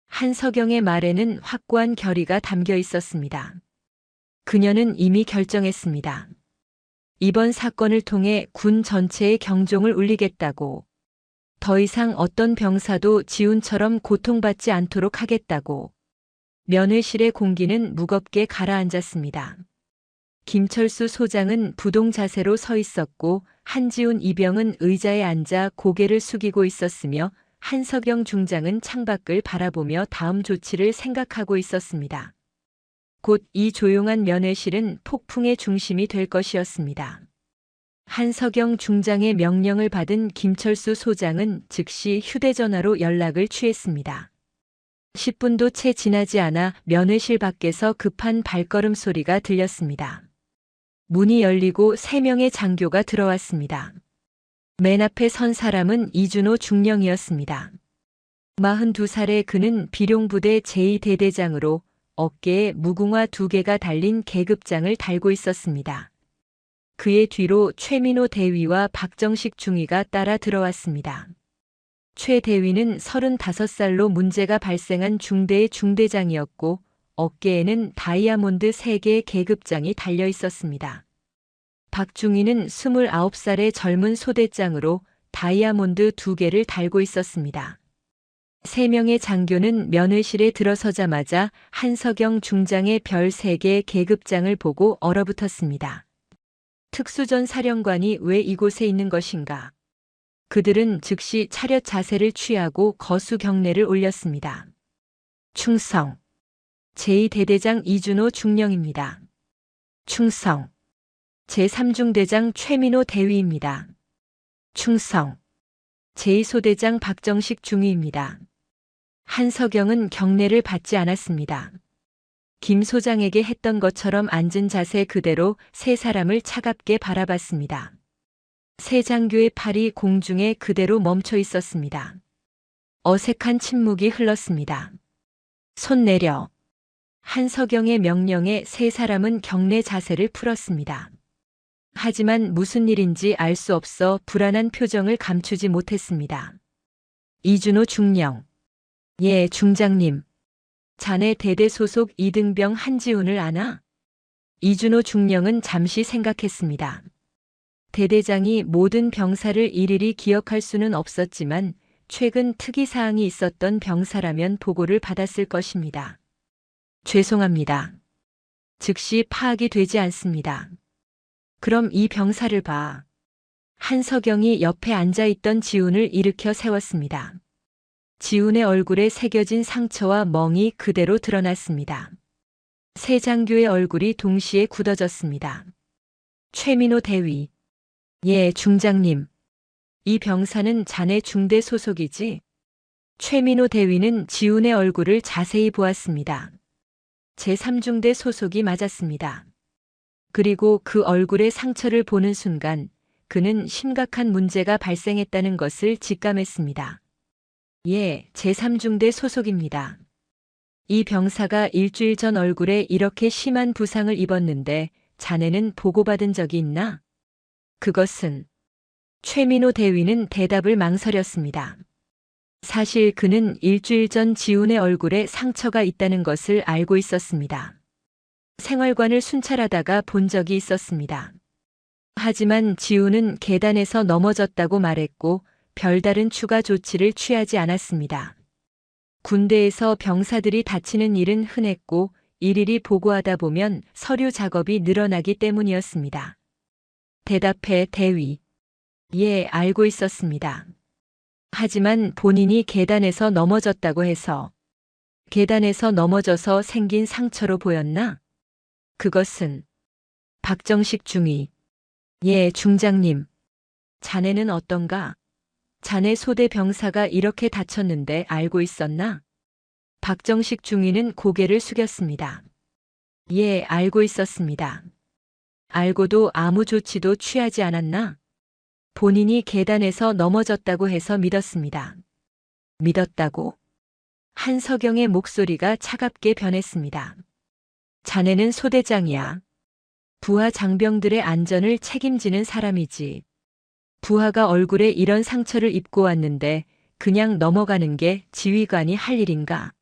한석영의 말에는 확고한 결의가 담겨 있었습니다. 그녀는 이미 결정했습니다. 이번 사건을 통해 군 전체의 경종을 울리겠다고. 더 이상 어떤 병사도 지훈처럼 고통받지 않도록 하겠다고. 면회실의 공기는 무겁게 가라앉았습니다. 김철수 소장은 부동 자세로 서 있었고 한지훈 이병은 의자에 앉아 고개를 숙이고 있었으며 한석영 중장은 창밖을 바라보며 다음 조치를 생각하고 있었습니다. 곧 이 조용한 면회실은 폭풍의 중심이 될 것이었습니다. 한석영 중장의 명령을 받은 김철수 소장은 즉시 휴대전화로 연락을 취했습니다. 10분도 채 지나지 않아 면회실 밖에서 급한 발걸음 소리가 들렸습니다. 문이 열리고 3명의 장교가 들어왔습니다. 맨 앞에 선 사람은 이준호 중령이었습니다. 42살의 그는 비룡부대 제2대대장으로 어깨에 무궁화 2개가 달린 계급장을 달고 있었습니다. 그의 뒤로 최민호 대위와 박정식 중위가 따라 들어왔습니다. 최 대위는 35살로 문제가 발생한 중대의 중대장이었고 어깨에는 다이아몬드 3개의 계급장이 달려 있었습니다. 박 중위는 29살의 젊은 소대장으로 다이아몬드 2개를 달고 있었습니다. 3명의 장교는 면회실에 들어서자마자 한석영 중장의 별 3개의 계급장을 보고 얼어붙었습니다. 특수전 사령관이 왜 이곳에 있는 것인가? 그들은 즉시 차렷 자세를 취하고 거수 경례를 올렸습니다. 충성. 제2대대장 이준호 중령입니다. 충성. 제3중대장 최민호 대위입니다. 충성. 제2소대장 박정식 중위입니다. 한석영은 경례를 받지 않았습니다. 김 소장에게 했던 것처럼 앉은 자세 그대로 3사람을 차갑게 바라봤습니다. 3장교의 팔이 공중에 그대로 멈춰 있었습니다. 어색한 침묵이 흘렀습니다. 손 내려. 한석영의 명령에 3사람은 경례 자세를 풀었습니다. 하지만 무슨 일인지 알 수 없어 불안한 표정을 감추지 못했습니다. 이준호 중령. 예, 중장님. 자네 대대 소속 이등병 한지훈을 아나? 이준호 중령은 잠시 생각했습니다. 대대장이 모든 병사를 일일이 기억할 수는 없었지만 최근 특이사항이 있었던 병사라면 보고를 받았을 것입니다. 죄송합니다. 즉시 파악이 되지 않습니다. 그럼 이 병사를 봐. 한석영이 옆에 앉아있던 지훈을 일으켜 세웠습니다. 지훈의 얼굴에 새겨진 상처와 멍이 그대로 드러났습니다. 3장교의 얼굴이 동시에 굳어졌습니다. 최민호 대위. 예, 중장님. 이 병사는 자네 중대 소속이지? 최민호 대위는 지훈의 얼굴을 자세히 보았습니다. 제3중대 소속이 맞았습니다. 그리고 그 얼굴의 상처를 보는 순간 그는 심각한 문제가 발생했다는 것을 직감했습니다. 예, 제3중대 소속입니다. 이 병사가 일주일 전 얼굴에 이렇게 심한 부상을 입었는데 자네는 보고받은 적이 있나? 그것은 최민호 대위는 대답을 망설였습니다. 사실 그는 일주일 전 지훈의 얼굴에 상처가 있다는 것을 알고 있었습니다. 생활관을 순찰하다가 본 적이 있었습니다. 하지만 지훈은 계단에서 넘어졌다고 말했고 별다른 추가 조치를 취하지 않았습니다. 군대에서 병사들이 다치는 일은 흔했고 일일이 보고하다 보면 서류 작업이 늘어나기 때문이었습니다. 대답해 대위. 예, 알고 있었습니다. 하지만 본인이 계단에서 넘어졌다고 해서 계단에서 넘어져서 생긴 상처로 보였나? 그것은 박정식 중위. 예, 중장님. 자네는 어떤가? 자네 소대 병사가 이렇게 다쳤는데 알고 있었나? 박정식 중위는 고개를 숙였습니다. 예, 알고 있었습니다. 알고도 아무 조치도 취하지 않았나? 본인이 계단에서 넘어졌다고 해서 믿었습니다. 믿었다고? 한석영의 목소리가 차갑게 변했습니다. 자네는 소대장이야. 부하 장병들의 안전을 책임지는 사람이지. 부하가 얼굴에 이런 상처를 입고 왔는데 그냥 넘어가는 게 지휘관이 할 일인가?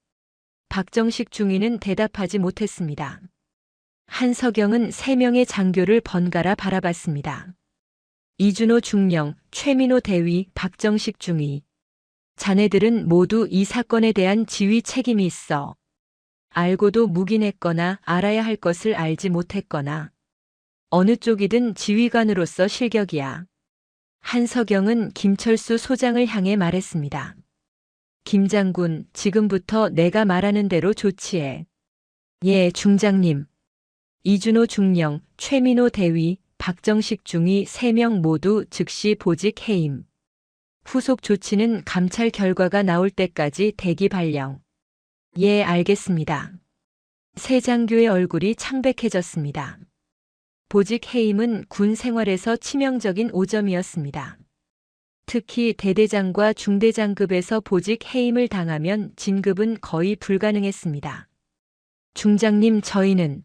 박정식 중위는 대답하지 못했습니다. 한석영은 3명의 장교를 번갈아 바라봤습니다. 이준호 중령, 최민호 대위, 박정식 중위. 자네들은 모두 이 사건에 대한 지휘 책임이 있어. 알고도 묵인했거나 알아야 할 것을 알지 못했거나 어느 쪽이든 지휘관으로서 실격이야. 한석영은 김철수 소장을 향해 말했습니다. 김장군, 지금부터 내가 말하는 대로 조치해. 예, 중장님. 이준호 중령, 최민호 대위, 박정식 중위 3명 모두 즉시 보직 해임. 후속 조치는 감찰 결과가 나올 때까지 대기 발령. 예, 알겠습니다. 새 장교의 얼굴이 창백해졌습니다. 보직 해임은 군 생활에서 치명적인 오점이었습니다. 특히 대대장과 중대장급에서 보직 해임을 당하면 진급은 거의 불가능했습니다. 중장님, 저희는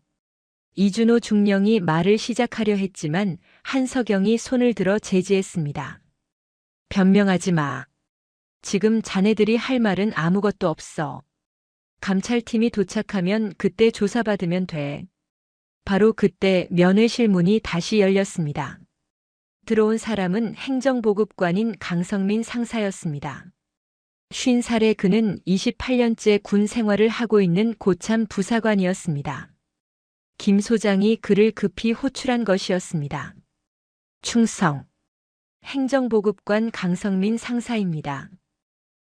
이준호 중령이 말을 시작하려 했지만 한석영이 손을 들어 제지했습니다. 변명하지 마. 지금 자네들이 할 말은 아무것도 없어. 감찰팀이 도착하면 그때 조사받으면 돼. 바로 그때 면회실 문이 다시 열렸습니다. 들어온 사람은 행정보급관인 강성민 상사였습니다. 50살의 그는 28년째 군 생활을 하고 있는 고참 부사관이었습니다. 김 소장이 그를 급히 호출한 것이었습니다. 충성. 행정보급관 강성민 상사입니다.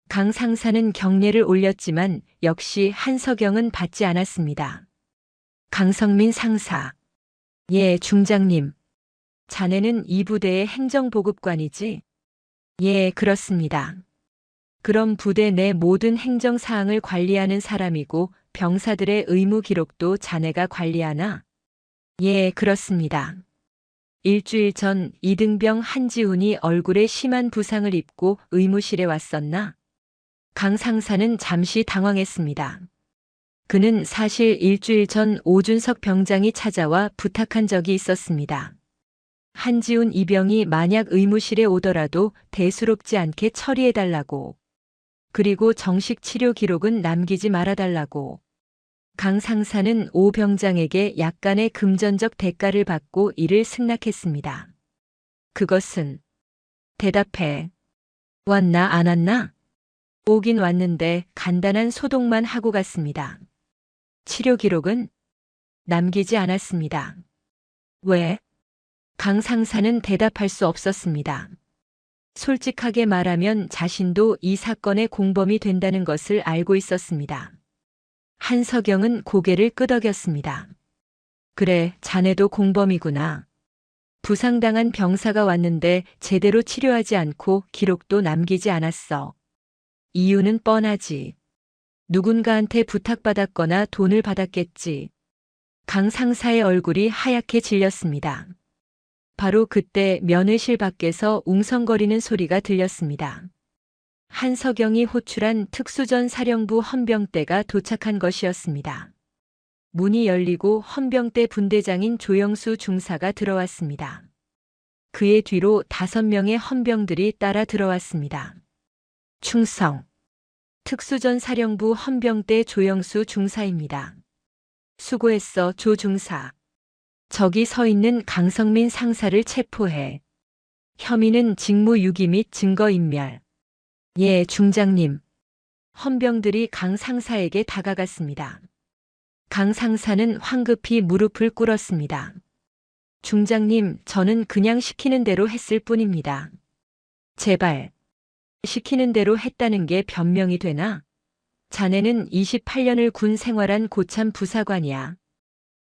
강 상사는 경례를 올렸지만 역시 한석영은 받지 않았습니다. 강성민 상사. 예, 중장님. 자네는 이 부대의 행정보급관이지? 예, 그렇습니다. 그럼 부대 내 모든 행정사항을 관리하는 사람이고 병사들의 의무 기록도 자네가 관리하나? 예, 그렇습니다. 일주일 전 이등병 한지훈이 얼굴에 심한 부상을 입고 의무실에 왔었나? 강 상사는 잠시 당황했습니다. 그는 사실 일주일 전 오준석 병장이 찾아와 부탁한 적이 있었습니다. 한지훈 이병이 만약 의무실에 오더라도 대수롭지 않게 처리해달라고. 그리고 정식 치료 기록은 남기지 말아달라고. 강 상사는 오 병장에게 약간의 금전적 대가를 받고 이를 승낙했습니다. 그것은 대답해. 왔나 안 왔나? 오긴 왔는데 간단한 소독만 하고 갔습니다. 치료 기록은 남기지 않았습니다. 왜? 강 상사는 대답할 수 없었습니다. 솔직하게 말하면 자신도 이 사건의 공범이 된다는 것을 알고 있었습니다. 한석영은 고개를 끄덕였습니다. 그래, 자네도 공범이구나. 부상당한 병사가 왔는데 제대로 치료하지 않고 기록도 남기지 않았어. 이유는 뻔하지. 누군가한테 부탁받았거나 돈을 받았겠지. 강 상사의 얼굴이 하얗게 질렸습니다. 바로 그때 면회실 밖에서 웅성거리는 소리가 들렸습니다. 한석영이 호출한 특수전 사령부 헌병대가 도착한 것이었습니다. 문이 열리고 헌병대 분대장인 조영수 중사가 들어왔습니다. 그의 뒤로 5명의 헌병들이 따라 들어왔습니다. 충성. 특수전 사령부 헌병대 조영수 중사입니다. 수고했어, 조 중사. 저기 서 있는 강성민 상사를 체포해. 혐의는 직무유기 및 증거인멸. 예, 중장님. 헌병들이 강 상사에게 다가갔습니다. 강 상사는 황급히 무릎을 꿇었습니다. 중장님, 저는 그냥 시키는 대로 했을 뿐입니다. 제발. 시키는 대로 했다는 게 변명이 되나? 자네는 28년을 군 생활한 고참 부사관이야.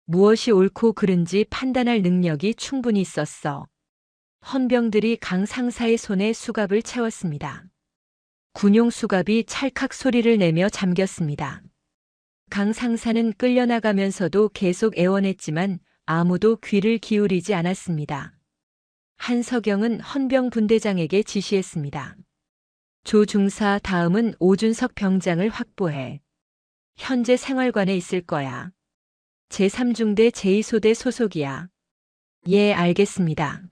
무엇이 옳고 그른지 판단할 능력이 충분히 있었어. 헌병들이 강 상사의 손에 수갑을 채웠습니다. 군용 수갑이 찰칵 소리를 내며 잠겼습니다. 강 상사는 끌려나가면서도 계속 애원했지만 아무도 귀를 기울이지 않았습니다. 한석영은 헌병 분대장에게 지시했습니다. 조 중사, 다음은 오준석 병장을 확보해. 현재 생활관에 있을 거야. 제3중대 제2소대 소속이야. 예, 알겠습니다.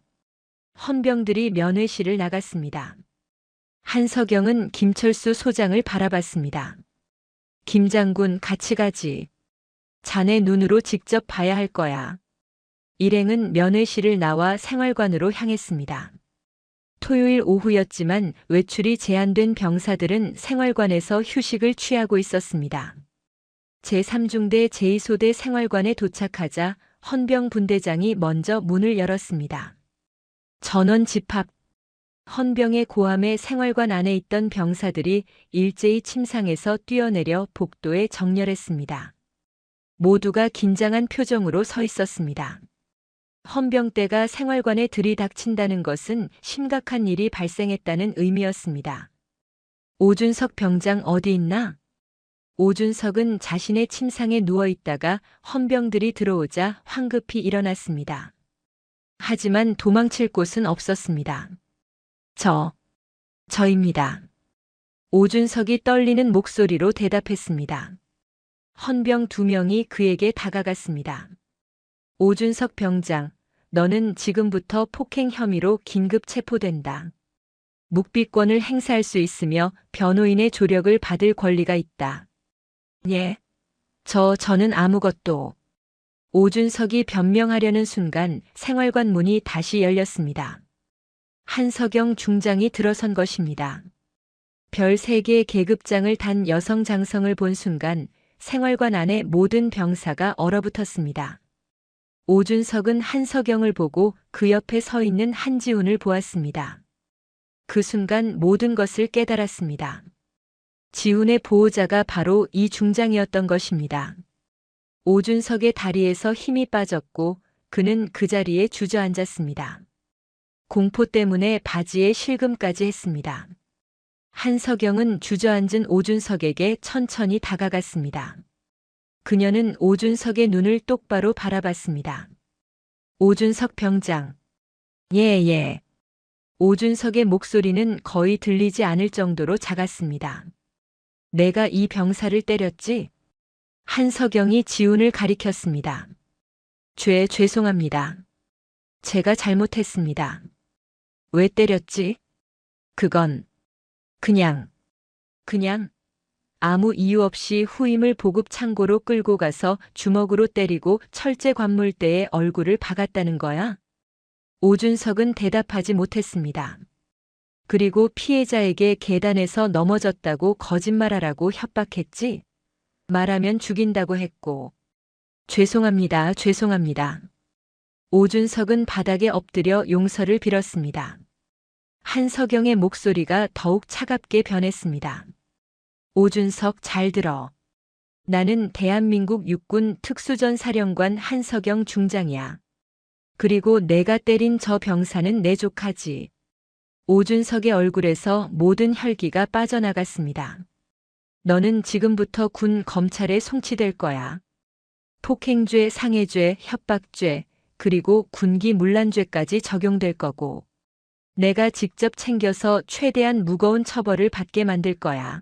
헌병들이 면회실을 나갔습니다. 한석영은 김철수 소장을 바라봤습니다. 김 장군, 같이 가지. 자네 눈으로 직접 봐야 할 거야. 일행은 면회실을 나와 생활관으로 향했습니다. 토요일 오후였지만 외출이 제한된 병사들은 생활관에서 휴식을 취하고 있었습니다. 제3중대 제2소대 생활관에 도착하자 헌병 분대장이 먼저 문을 열었습니다. 전원 집합. 헌병의 고함에 생활관 안에 있던 병사들이 일제히 침상에서 뛰어내려 복도에 정렬했습니다. 모두가 긴장한 표정으로 서 있었습니다. 헌병대가 생활관에 들이닥친다는 것은 심각한 일이 발생했다는 의미였습니다. 오준석 병장 어디 있나? 오준석은 자신의 침상에 누워 있다가 헌병들이 들어오자 황급히 일어났습니다. 하지만 도망칠 곳은 없었습니다. 저입니다. 오준석이 떨리는 목소리로 대답했습니다. 헌병 2명이 그에게 다가갔습니다. 오준석 병장, 너는 지금부터 폭행 혐의로 긴급 체포된다. 묵비권을 행사할 수 있으며 변호인의 조력을 받을 권리가 있다. 예. 저는 아무것도. 오준석이 변명하려는 순간 생활관 문이 다시 열렸습니다. 한석영 중장이 들어선 것입니다. 별 3개의 계급장을 단 여성 장성을 본 순간 생활관 안의 모든 병사가 얼어붙었습니다. 오준석은 한석영을 보고 그 옆에 서 있는 한지훈을 보았습니다. 그 순간 모든 것을 깨달았습니다. 지훈의 보호자가 바로 이 중장이었던 것입니다. 오준석의 다리에서 힘이 빠졌고 그는 그 자리에 주저앉았습니다. 공포 때문에 바지에 실금까지 했습니다. 한석영은 주저앉은 오준석에게 천천히 다가갔습니다. 그녀는 오준석의 눈을 똑바로 바라봤습니다. 오준석 병장. 예. 오준석의 목소리는 거의 들리지 않을 정도로 작았습니다. 내가 이 병사를 때렸지? 한석영이 지훈을 가리켰습니다. 죄송합니다. 제가 잘못했습니다. 왜 때렸지? 그건 그냥 아무 이유 없이 후임을 보급 창고로 끌고 가서 주먹으로 때리고 철제 관물대에 얼굴을 박았다는 거야? 오준석은 대답하지 못했습니다. 그리고 피해자에게 계단에서 넘어졌다고 거짓말하라고 협박했지? 말하면 죽인다고 했고. 죄송합니다. 오준석은 바닥에 엎드려 용서를 빌었습니다. 한석영의 목소리가 더욱 차갑게 변했습니다. 오준석 잘 들어. 나는 대한민국 육군 특수전 사령관 한석영 중장이야. 그리고 내가 때린 저 병사는 내 조카지. 오준석의 얼굴에서 모든 혈기가 빠져나갔습니다. 너는 지금부터 군 검찰에 송치될 거야. 폭행죄, 상해죄, 협박죄, 그리고 군기 문란죄까지 적용될 거고. 내가 직접 챙겨서 최대한 무거운 처벌을 받게 만들 거야.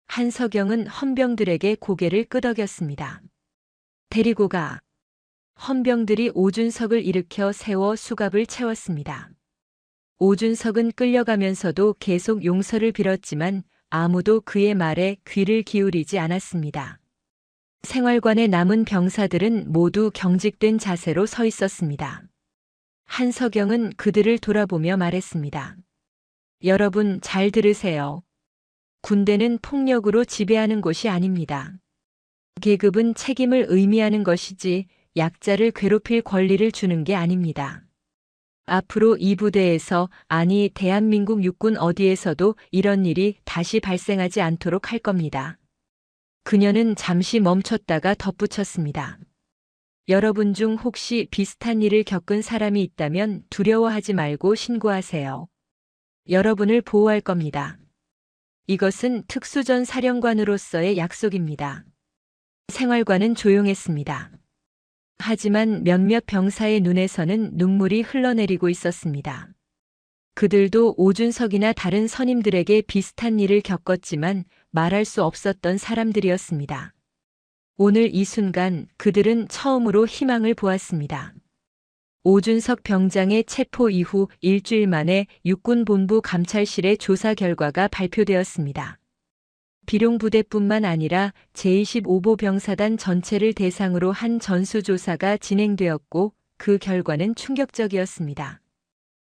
한석영은 헌병들에게 고개를 끄덕였습니다. 데리고 가. 헌병들이 오준석을 일으켜 세워 수갑을 채웠습니다. 오준석은 끌려가면서도 계속 용서를 빌었지만 아무도 그의 말에 귀를 기울이지 않았습니다. 생활관에 남은 병사들은 모두 경직된 자세로 서 있었습니다. 한석영은 그들을 돌아보며 말했습니다. 여러분 잘 들으세요. 군대는 폭력으로 지배하는 곳이 아닙니다. 계급은 책임을 의미하는 것이지 약자를 괴롭힐 권리를 주는 게 아닙니다. 앞으로 이 부대에서 아니 대한민국 육군 어디에서도 이런 일이 다시 발생하지 않도록 할 겁니다. 그녀는 잠시 멈췄다가 덧붙였습니다. 여러분 중 혹시 비슷한 일을 겪은 사람이 있다면 두려워하지 말고 신고하세요. 여러분을 보호할 겁니다. 이것은 특수전 사령관으로서의 약속입니다. 생활관은 조용했습니다. 하지만 몇몇 병사의 눈에서는 눈물이 흘러내리고 있었습니다. 그들도 오준석이나 다른 선임들에게 비슷한 일을 겪었지만 말할 수 없었던 사람들이었습니다. 오늘 이 순간 그들은 처음으로 희망을 보았습니다. 오준석 병장의 체포 이후 일주일 만에 육군본부 감찰실의 조사 결과가 발표되었습니다. 비룡부대뿐만 아니라 제25보 병사단 전체를 대상으로 한 전수조사가 진행되었고 그 결과는 충격적이었습니다.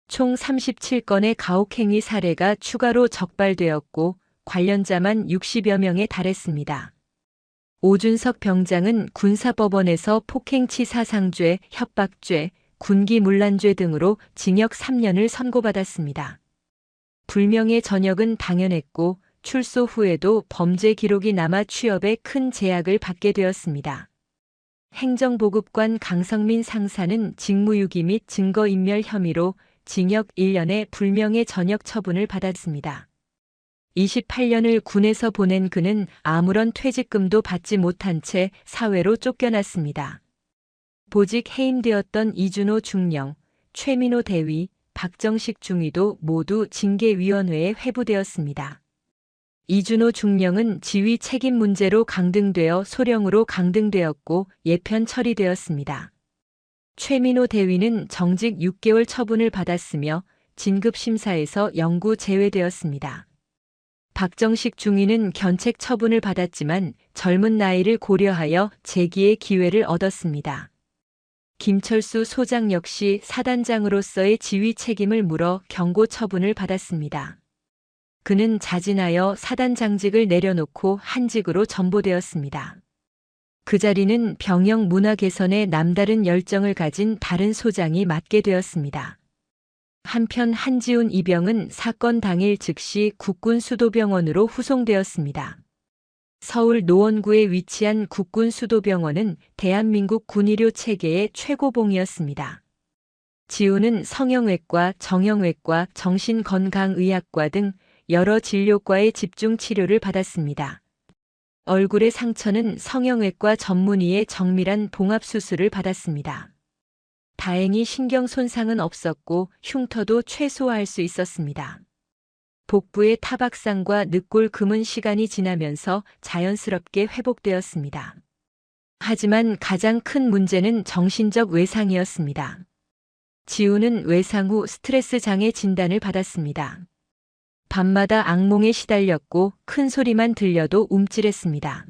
총 37건의 가혹행위 사례가 추가로 적발되었고 관련자만 60여 명에 달했습니다. 오준석 병장은 군사법원에서 폭행치사상죄, 협박죄, 군기문란죄 등으로 징역 3년을 선고받았습니다. 불명예 전역은 당연했고 출소 후에도 범죄 기록이 남아 취업에 큰 제약을 받게 되었습니다. 행정보급관 강성민 상사는 직무유기 및 증거인멸 혐의로 징역 1년의 불명예 전역 처분을 받았습니다. 28년을 군에서 보낸 그는 아무런 퇴직금도 받지 못한 채 사회로 쫓겨났습니다. 보직 해임되었던 이준호 중령, 최민호 대위, 박정식 중위도 모두 징계위원회에 회부되었습니다. 이준호 중령은 지휘 책임 문제로 강등되어 소령으로 강등되었고 예편 처리되었습니다. 최민호 대위는 정직 6개월 처분을 받았으며 진급심사에서 영구 제외되었습니다. 박정식 중위는 견책 처분을 받았지만 젊은 나이를 고려하여 재기의 기회를 얻었습니다. 김철수 소장 역시 사단장으로서의 지휘 책임을 물어 경고 처분을 받았습니다. 그는 자진하여 사단장직을 내려놓고 한직으로 전보되었습니다. 그 자리는 병영 문화 개선에 남다른 열정을 가진 다른 소장이 맡게 되었습니다. 한편 한지훈 이병은 사건 당일 즉시 국군수도병원으로 후송되었습니다. 서울 노원구에 위치한 국군수도병원은 대한민국 군의료 체계의 최고봉이었습니다. 지훈은 성형외과, 정형외과, 정신건강의학과 등 여러 진료과의 집중 치료를 받았습니다. 얼굴의 상처는 성형외과 전문의의 정밀한 봉합수술을 받았습니다. 다행히 신경 손상은 없었고 흉터도 최소화할 수 있었습니다. 복부의 타박상과 늑골 금은 시간이 지나면서 자연스럽게 회복되었습니다. 하지만 가장 큰 문제는 정신적 외상이었습니다. 지훈은 외상 후 스트레스 장애 진단을 받았습니다. 밤마다 악몽에 시달렸고 큰 소리만 들려도 움찔했습니다.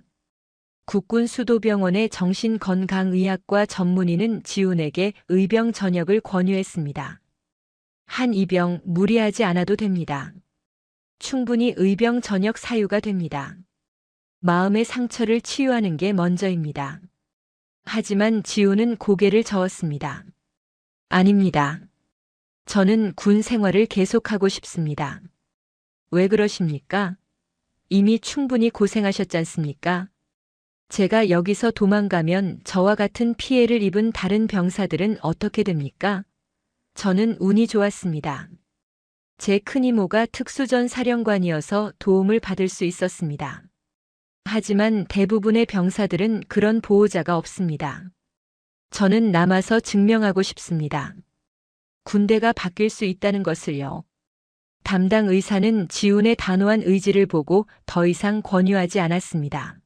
국군수도병원의 정신건강의학과 전문의는 지훈에게 의병 전역을 권유했습니다. 한 이병 무리하지 않아도 됩니다. 충분히 의병 전역 사유가 됩니다. 마음의 상처를 치유하는 게 먼저입니다. 하지만 지훈은 고개를 저었습니다. 아닙니다. 저는 군 생활을 계속하고 싶습니다. 왜 그러십니까? 이미 충분히 고생하셨지 않습니까? 제가 여기서 도망가면 저와 같은 피해를 입은 다른 병사들은 어떻게 됩니까? 저는 운이 좋았습니다. 제 큰이모가 특수전 사령관이어서 도움을 받을 수 있었습니다. 하지만 대부분의 병사들은 그런 보호자가 없습니다. 저는 남아서 증명하고 싶습니다. 군대가 바뀔 수 있다는 것을요. 담당 의사는 지훈의 단호한 의지를 보고 더 이상 권유하지 않았습니다.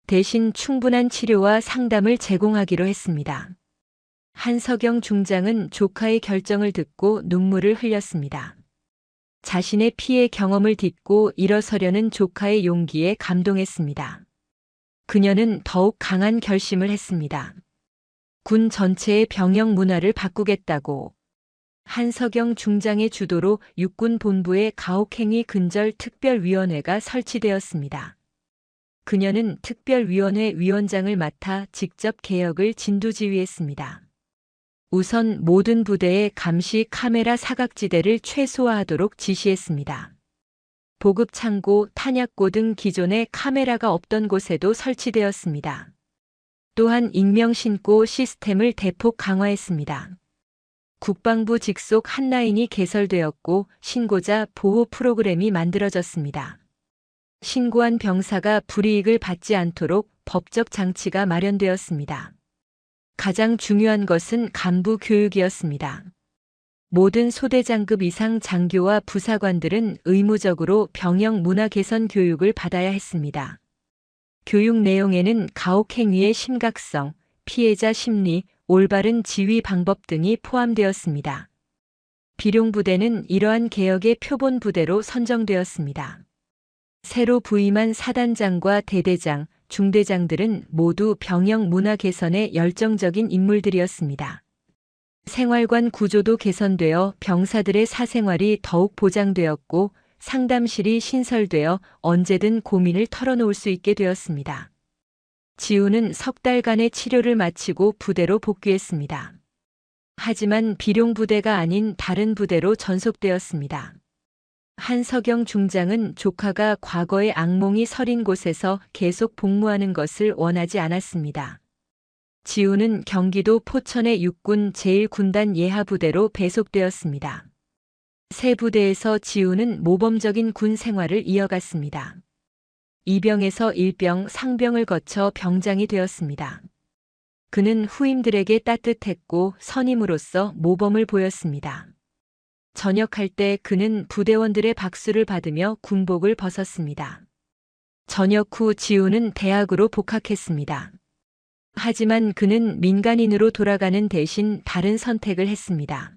대신 충분한 치료와 상담을 제공하기로 했습니다. 한석영 중장은 조카의 결정을 듣고 눈물을 흘렸습니다. 자신의 피해 경험을 딛고 일어서려는 조카의 용기에 감동했습니다. 그녀는 더욱 강한 결심을 했습니다. 군 전체의 병영 문화를 바꾸겠다고. 한석영 중장의 주도로 육군 본부의 가혹행위 근절 특별위원회가 설치되었습니다. 그녀는 특별위원회 위원장을 맡아 직접 개혁을 진두지휘했습니다. 우선 모든 부대의 감시 카메라 사각지대를 최소화하도록 지시했습니다. 보급창고, 탄약고 등 기존에 카메라가 없던 곳에도 설치되었습니다. 또한 익명신고 시스템을 대폭 강화했습니다. 국방부 직속 한라인이 개설되었고 신고자 보호 프로그램이 만들어졌습니다. 신고한 병사가 불이익을 받지 않도록 법적 장치가 마련되었습니다. 가장 중요한 것은 간부 교육이었습니다. 모든 소대장급 이상 장교와 부사관들은 의무적으로 병영 문화 개선 교육을 받아야 했습니다. 교육 내용에는 가혹행위의 심각성, 피해자 심리, 올바른 지휘 방법 등이 포함되었습니다. 비룡부대는 이러한 개혁의 표본 부대로 선정되었습니다. 새로 부임한 사단장과 대대장, 중대장들은 모두 병영 문화 개선에 열정적인 인물들이었습니다. 생활관 구조도 개선되어 병사들의 사생활이 더욱 보장되었고 상담실이 신설되어 언제든 고민을 털어놓을 수 있게 되었습니다. 지훈은 석 달간의 치료를 마치고 부대로 복귀했습니다. 하지만 비룡부대가 아닌 다른 부대로 전속되었습니다. 한석영 중장은 조카가 과거의 악몽이 서린 곳에서 계속 복무하는 것을 원하지 않았습니다. 지우는 경기도 포천의 육군 제1군단 예하부대로 배속되었습니다. 새 부대에서 지우는 모범적인 군 생활을 이어갔습니다. 이병에서 일병, 상병을 거쳐 병장이 되었습니다. 그는 후임들에게 따뜻했고 선임으로서 모범을 보였습니다. 전역할 때 그는 부대원들의 박수를 받으며 군복을 벗었습니다. 전역 후 지우는 대학으로 복학했습니다. 하지만 그는 민간인으로 돌아가는 대신 다른 선택을 했습니다.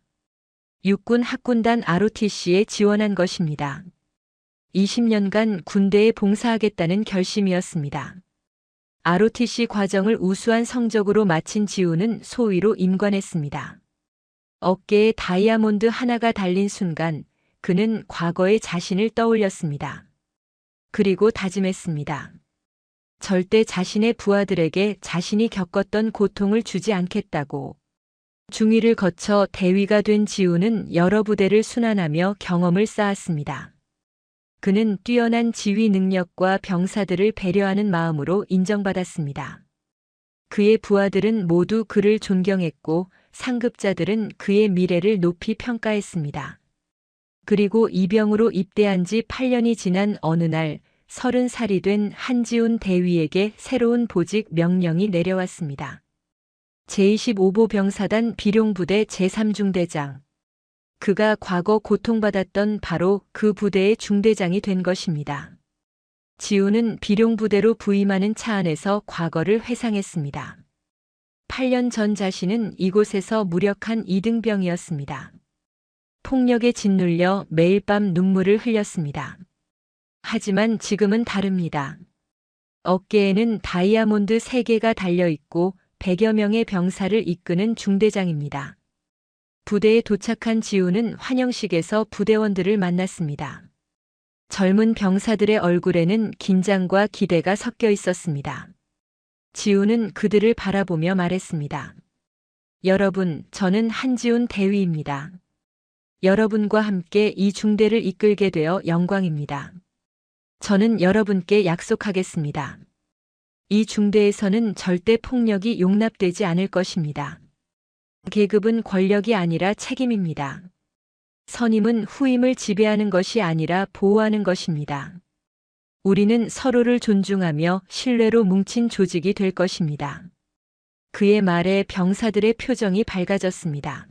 육군 학군단 ROTC에 지원한 것입니다. 20년간 군대에 봉사하겠다는 결심이었습니다. ROTC 과정을 우수한 성적으로 마친 지우는 소위로 임관했습니다. 어깨에 다이아몬드 하나가 달린 순간 그는 과거의 자신을 떠올렸습니다. 그리고 다짐했습니다. 절대 자신의 부하들에게 자신이 겪었던 고통을 주지 않겠다고. 중위를 거쳐 대위가 된 지우는 여러 부대를 순환하며 경험을 쌓았습니다. 그는 뛰어난 지휘 능력과 병사들을 배려하는 마음으로 인정받았습니다. 그의 부하들은 모두 그를 존경했고 상급자들은 그의 미래를 높이 평가했습니다. 그리고 이병으로 입대한 지 8년이 지난 어느 날 30살이 된 한지훈 대위에게 새로운 보직 명령이 내려왔습니다. 제25보 병사단 비룡부대 제3중대장. 그가 과거 고통받았던 바로 그 부대의 중대장이 된 것입니다. 지우는 비룡부대로 부임하는 차 안에서 과거를 회상했습니다. 8년 전 자신은 이곳에서 무력한 이등병이었습니다. 폭력에 짓눌려 매일 밤 눈물을 흘렸습니다. 하지만 지금은 다릅니다. 어깨에는 다이아몬드 3개가 달려있고 100여 명의 병사를 이끄는 중대장입니다. 부대에 도착한 지우는 환영식에서 부대원들을 만났습니다. 젊은 병사들의 얼굴에는 긴장과 기대가 섞여 있었습니다. 지우는 그들을 바라보며 말했습니다. 여러분, 저는 한지훈 대위입니다. 여러분과 함께 이 중대를 이끌게 되어 영광입니다. 저는 여러분께 약속하겠습니다. 이 중대에서는 절대 폭력이 용납되지 않을 것입니다. 계급은 권력이 아니라 책임입니다. 선임은 후임을 지배하는 것이 아니라 보호하는 것입니다. 우리는 서로를 존중하며 신뢰로 뭉친 조직이 될 것입니다. 그의 말에 병사들의 표정이 밝아졌습니다.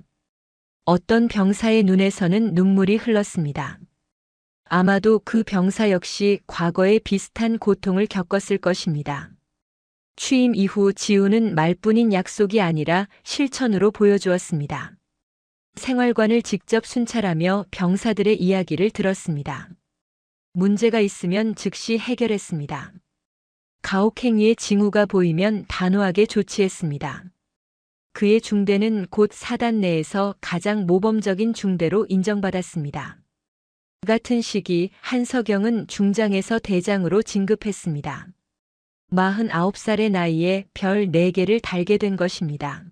어떤 병사의 눈에서는 눈물이 흘렀습니다. 아마도 그 병사 역시 과거에 비슷한 고통을 겪었을 것입니다. 취임 이후 지우는 말뿐인 약속이 아니라 실천으로 보여주었습니다. 생활관을 직접 순찰하며 병사들의 이야기를 들었습니다. 문제가 있으면 즉시 해결했습니다. 가혹행위의 징후가 보이면 단호하게 조치했습니다. 그의 중대는 곧 사단 내에서 가장 모범적인 중대로 인정받았습니다. 같은 시기 한석영은 중장에서 대장으로 진급했습니다. 49살의 나이에 별 4개를 달게 된 것입니다.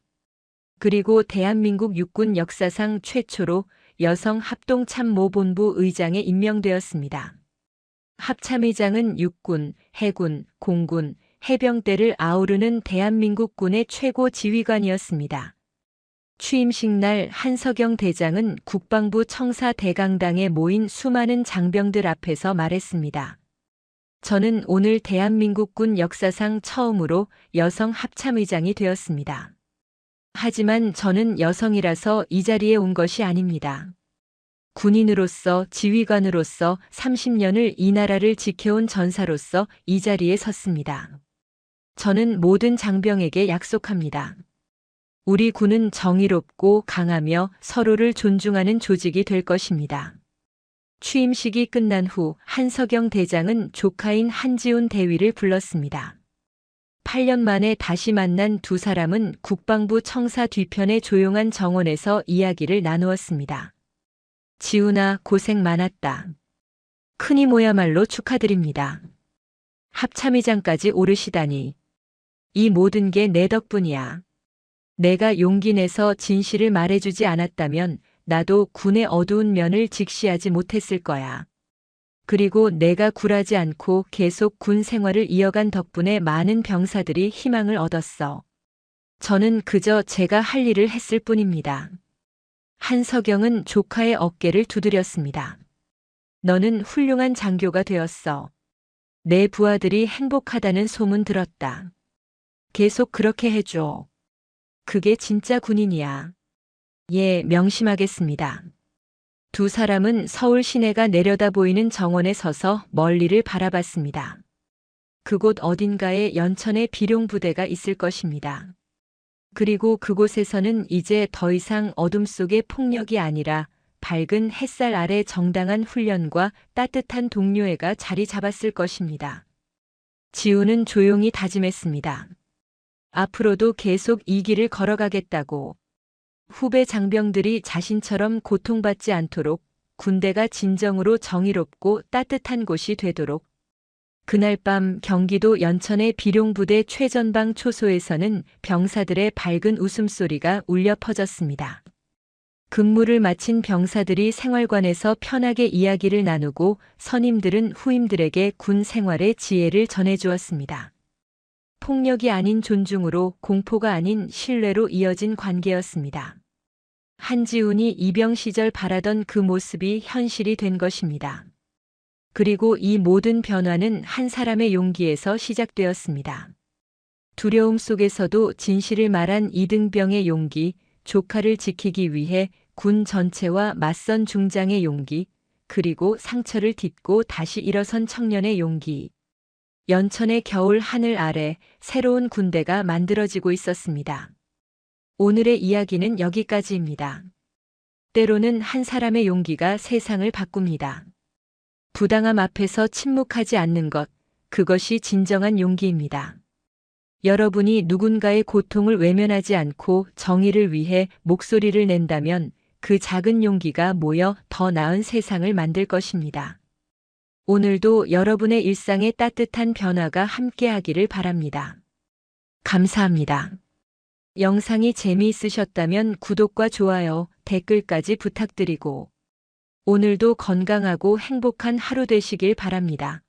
그리고 대한민국 육군 역사상 최초로 여성 합동참모본부 의장에 임명되었습니다. 합참의장은 육군, 해군, 공군, 해병대를 아우르는 대한민국군의 최고 지휘관이었습니다. 취임식 날 한석영 대장은 국방부 청사 대강당에 모인 수많은 장병들 앞에서 말했습니다. 저는 오늘 대한민국군 역사상 처음으로 여성 합참의장이 되었습니다. 하지만 저는 여성이라서 이 자리에 온 것이 아닙니다. 군인으로서 지휘관으로서 30년을 이 나라를 지켜온 전사로서 이 자리에 섰습니다. 저는 모든 장병에게 약속합니다. 우리 군은 정의롭고 강하며 서로를 존중하는 조직이 될 것입니다. 취임식이 끝난 후 한석영 대장은 조카인 한지훈 대위를 불렀습니다. 8년 만에 다시 만난 두 사람은 국방부 청사 뒤편의 조용한 정원에서 이야기를 나누었습니다. 지훈아, 고생 많았다. 큰이모야말로 축하드립니다. 합참의장까지 오르시다니. 이 모든 게 내 덕분이야. 내가 용기 내서 진실을 말해주지 않았다면 나도 군의 어두운 면을 직시하지 못했을 거야. 그리고 내가 굴하지 않고 계속 군 생활을 이어간 덕분에 많은 병사들이 희망을 얻었어. 저는 그저 제가 할 일을 했을 뿐입니다. 한석영은 조카의 어깨를 두드렸습니다. 너는 훌륭한 장교가 되었어. 내 부하들이 행복하다는 소문 들었다. 계속 그렇게 해줘. 그게 진짜 군인이야. 예, 명심하겠습니다. 두 사람은 서울 시내가 내려다 보이는 정원에 서서 멀리를 바라봤습니다. 그곳 어딘가에 연천의 비룡부대가 있을 것입니다. 그리고 그곳에서는 이제 더 이상 어둠 속의 폭력이 아니라 밝은 햇살 아래 정당한 훈련과 따뜻한 동료애가 자리 잡았을 것입니다. 지우는 조용히 다짐했습니다. 앞으로도 계속 이 길을 걸어가겠다고. 후배 장병들이 자신처럼 고통받지 않도록, 군대가 진정으로 정의롭고 따뜻한 곳이 되도록. 그날 밤 경기도 연천의 비룡부대 최전방 초소에서는 병사들의 밝은 웃음소리가 울려 퍼졌습니다. 근무를 마친 병사들이 생활관에서 편하게 이야기를 나누고 선임들은 후임들에게 군 생활의 지혜를 전해주었습니다. 폭력이 아닌 존중으로, 공포가 아닌 신뢰로 이어진 관계였습니다. 한지훈이 이병 시절 바라던 그 모습이 현실이 된 것입니다. 그리고 이 모든 변화는 한 사람의 용기에서 시작되었습니다. 두려움 속에서도 진실을 말한 이등병의 용기, 조카를 지키기 위해 군 전체와 맞선 중장의 용기, 그리고 상처를 딛고 다시 일어선 청년의 용기. 연천의 겨울 하늘 아래 새로운 군대가 만들어지고 있었습니다. 오늘의 이야기는 여기까지입니다. 때로는 한 사람의 용기가 세상을 바꿉니다. 부당함 앞에서 침묵하지 않는 것, 그것이 진정한 용기입니다. 여러분이 누군가의 고통을 외면하지 않고 정의를 위해 목소리를 낸다면 그 작은 용기가 모여 더 나은 세상을 만들 것입니다. 오늘도 여러분의 일상에 따뜻한 변화가 함께하기를 바랍니다. 감사합니다. 영상이 재미있으셨다면 구독과 좋아요, 댓글까지 부탁드리고 오늘도 건강하고 행복한 하루 되시길 바랍니다.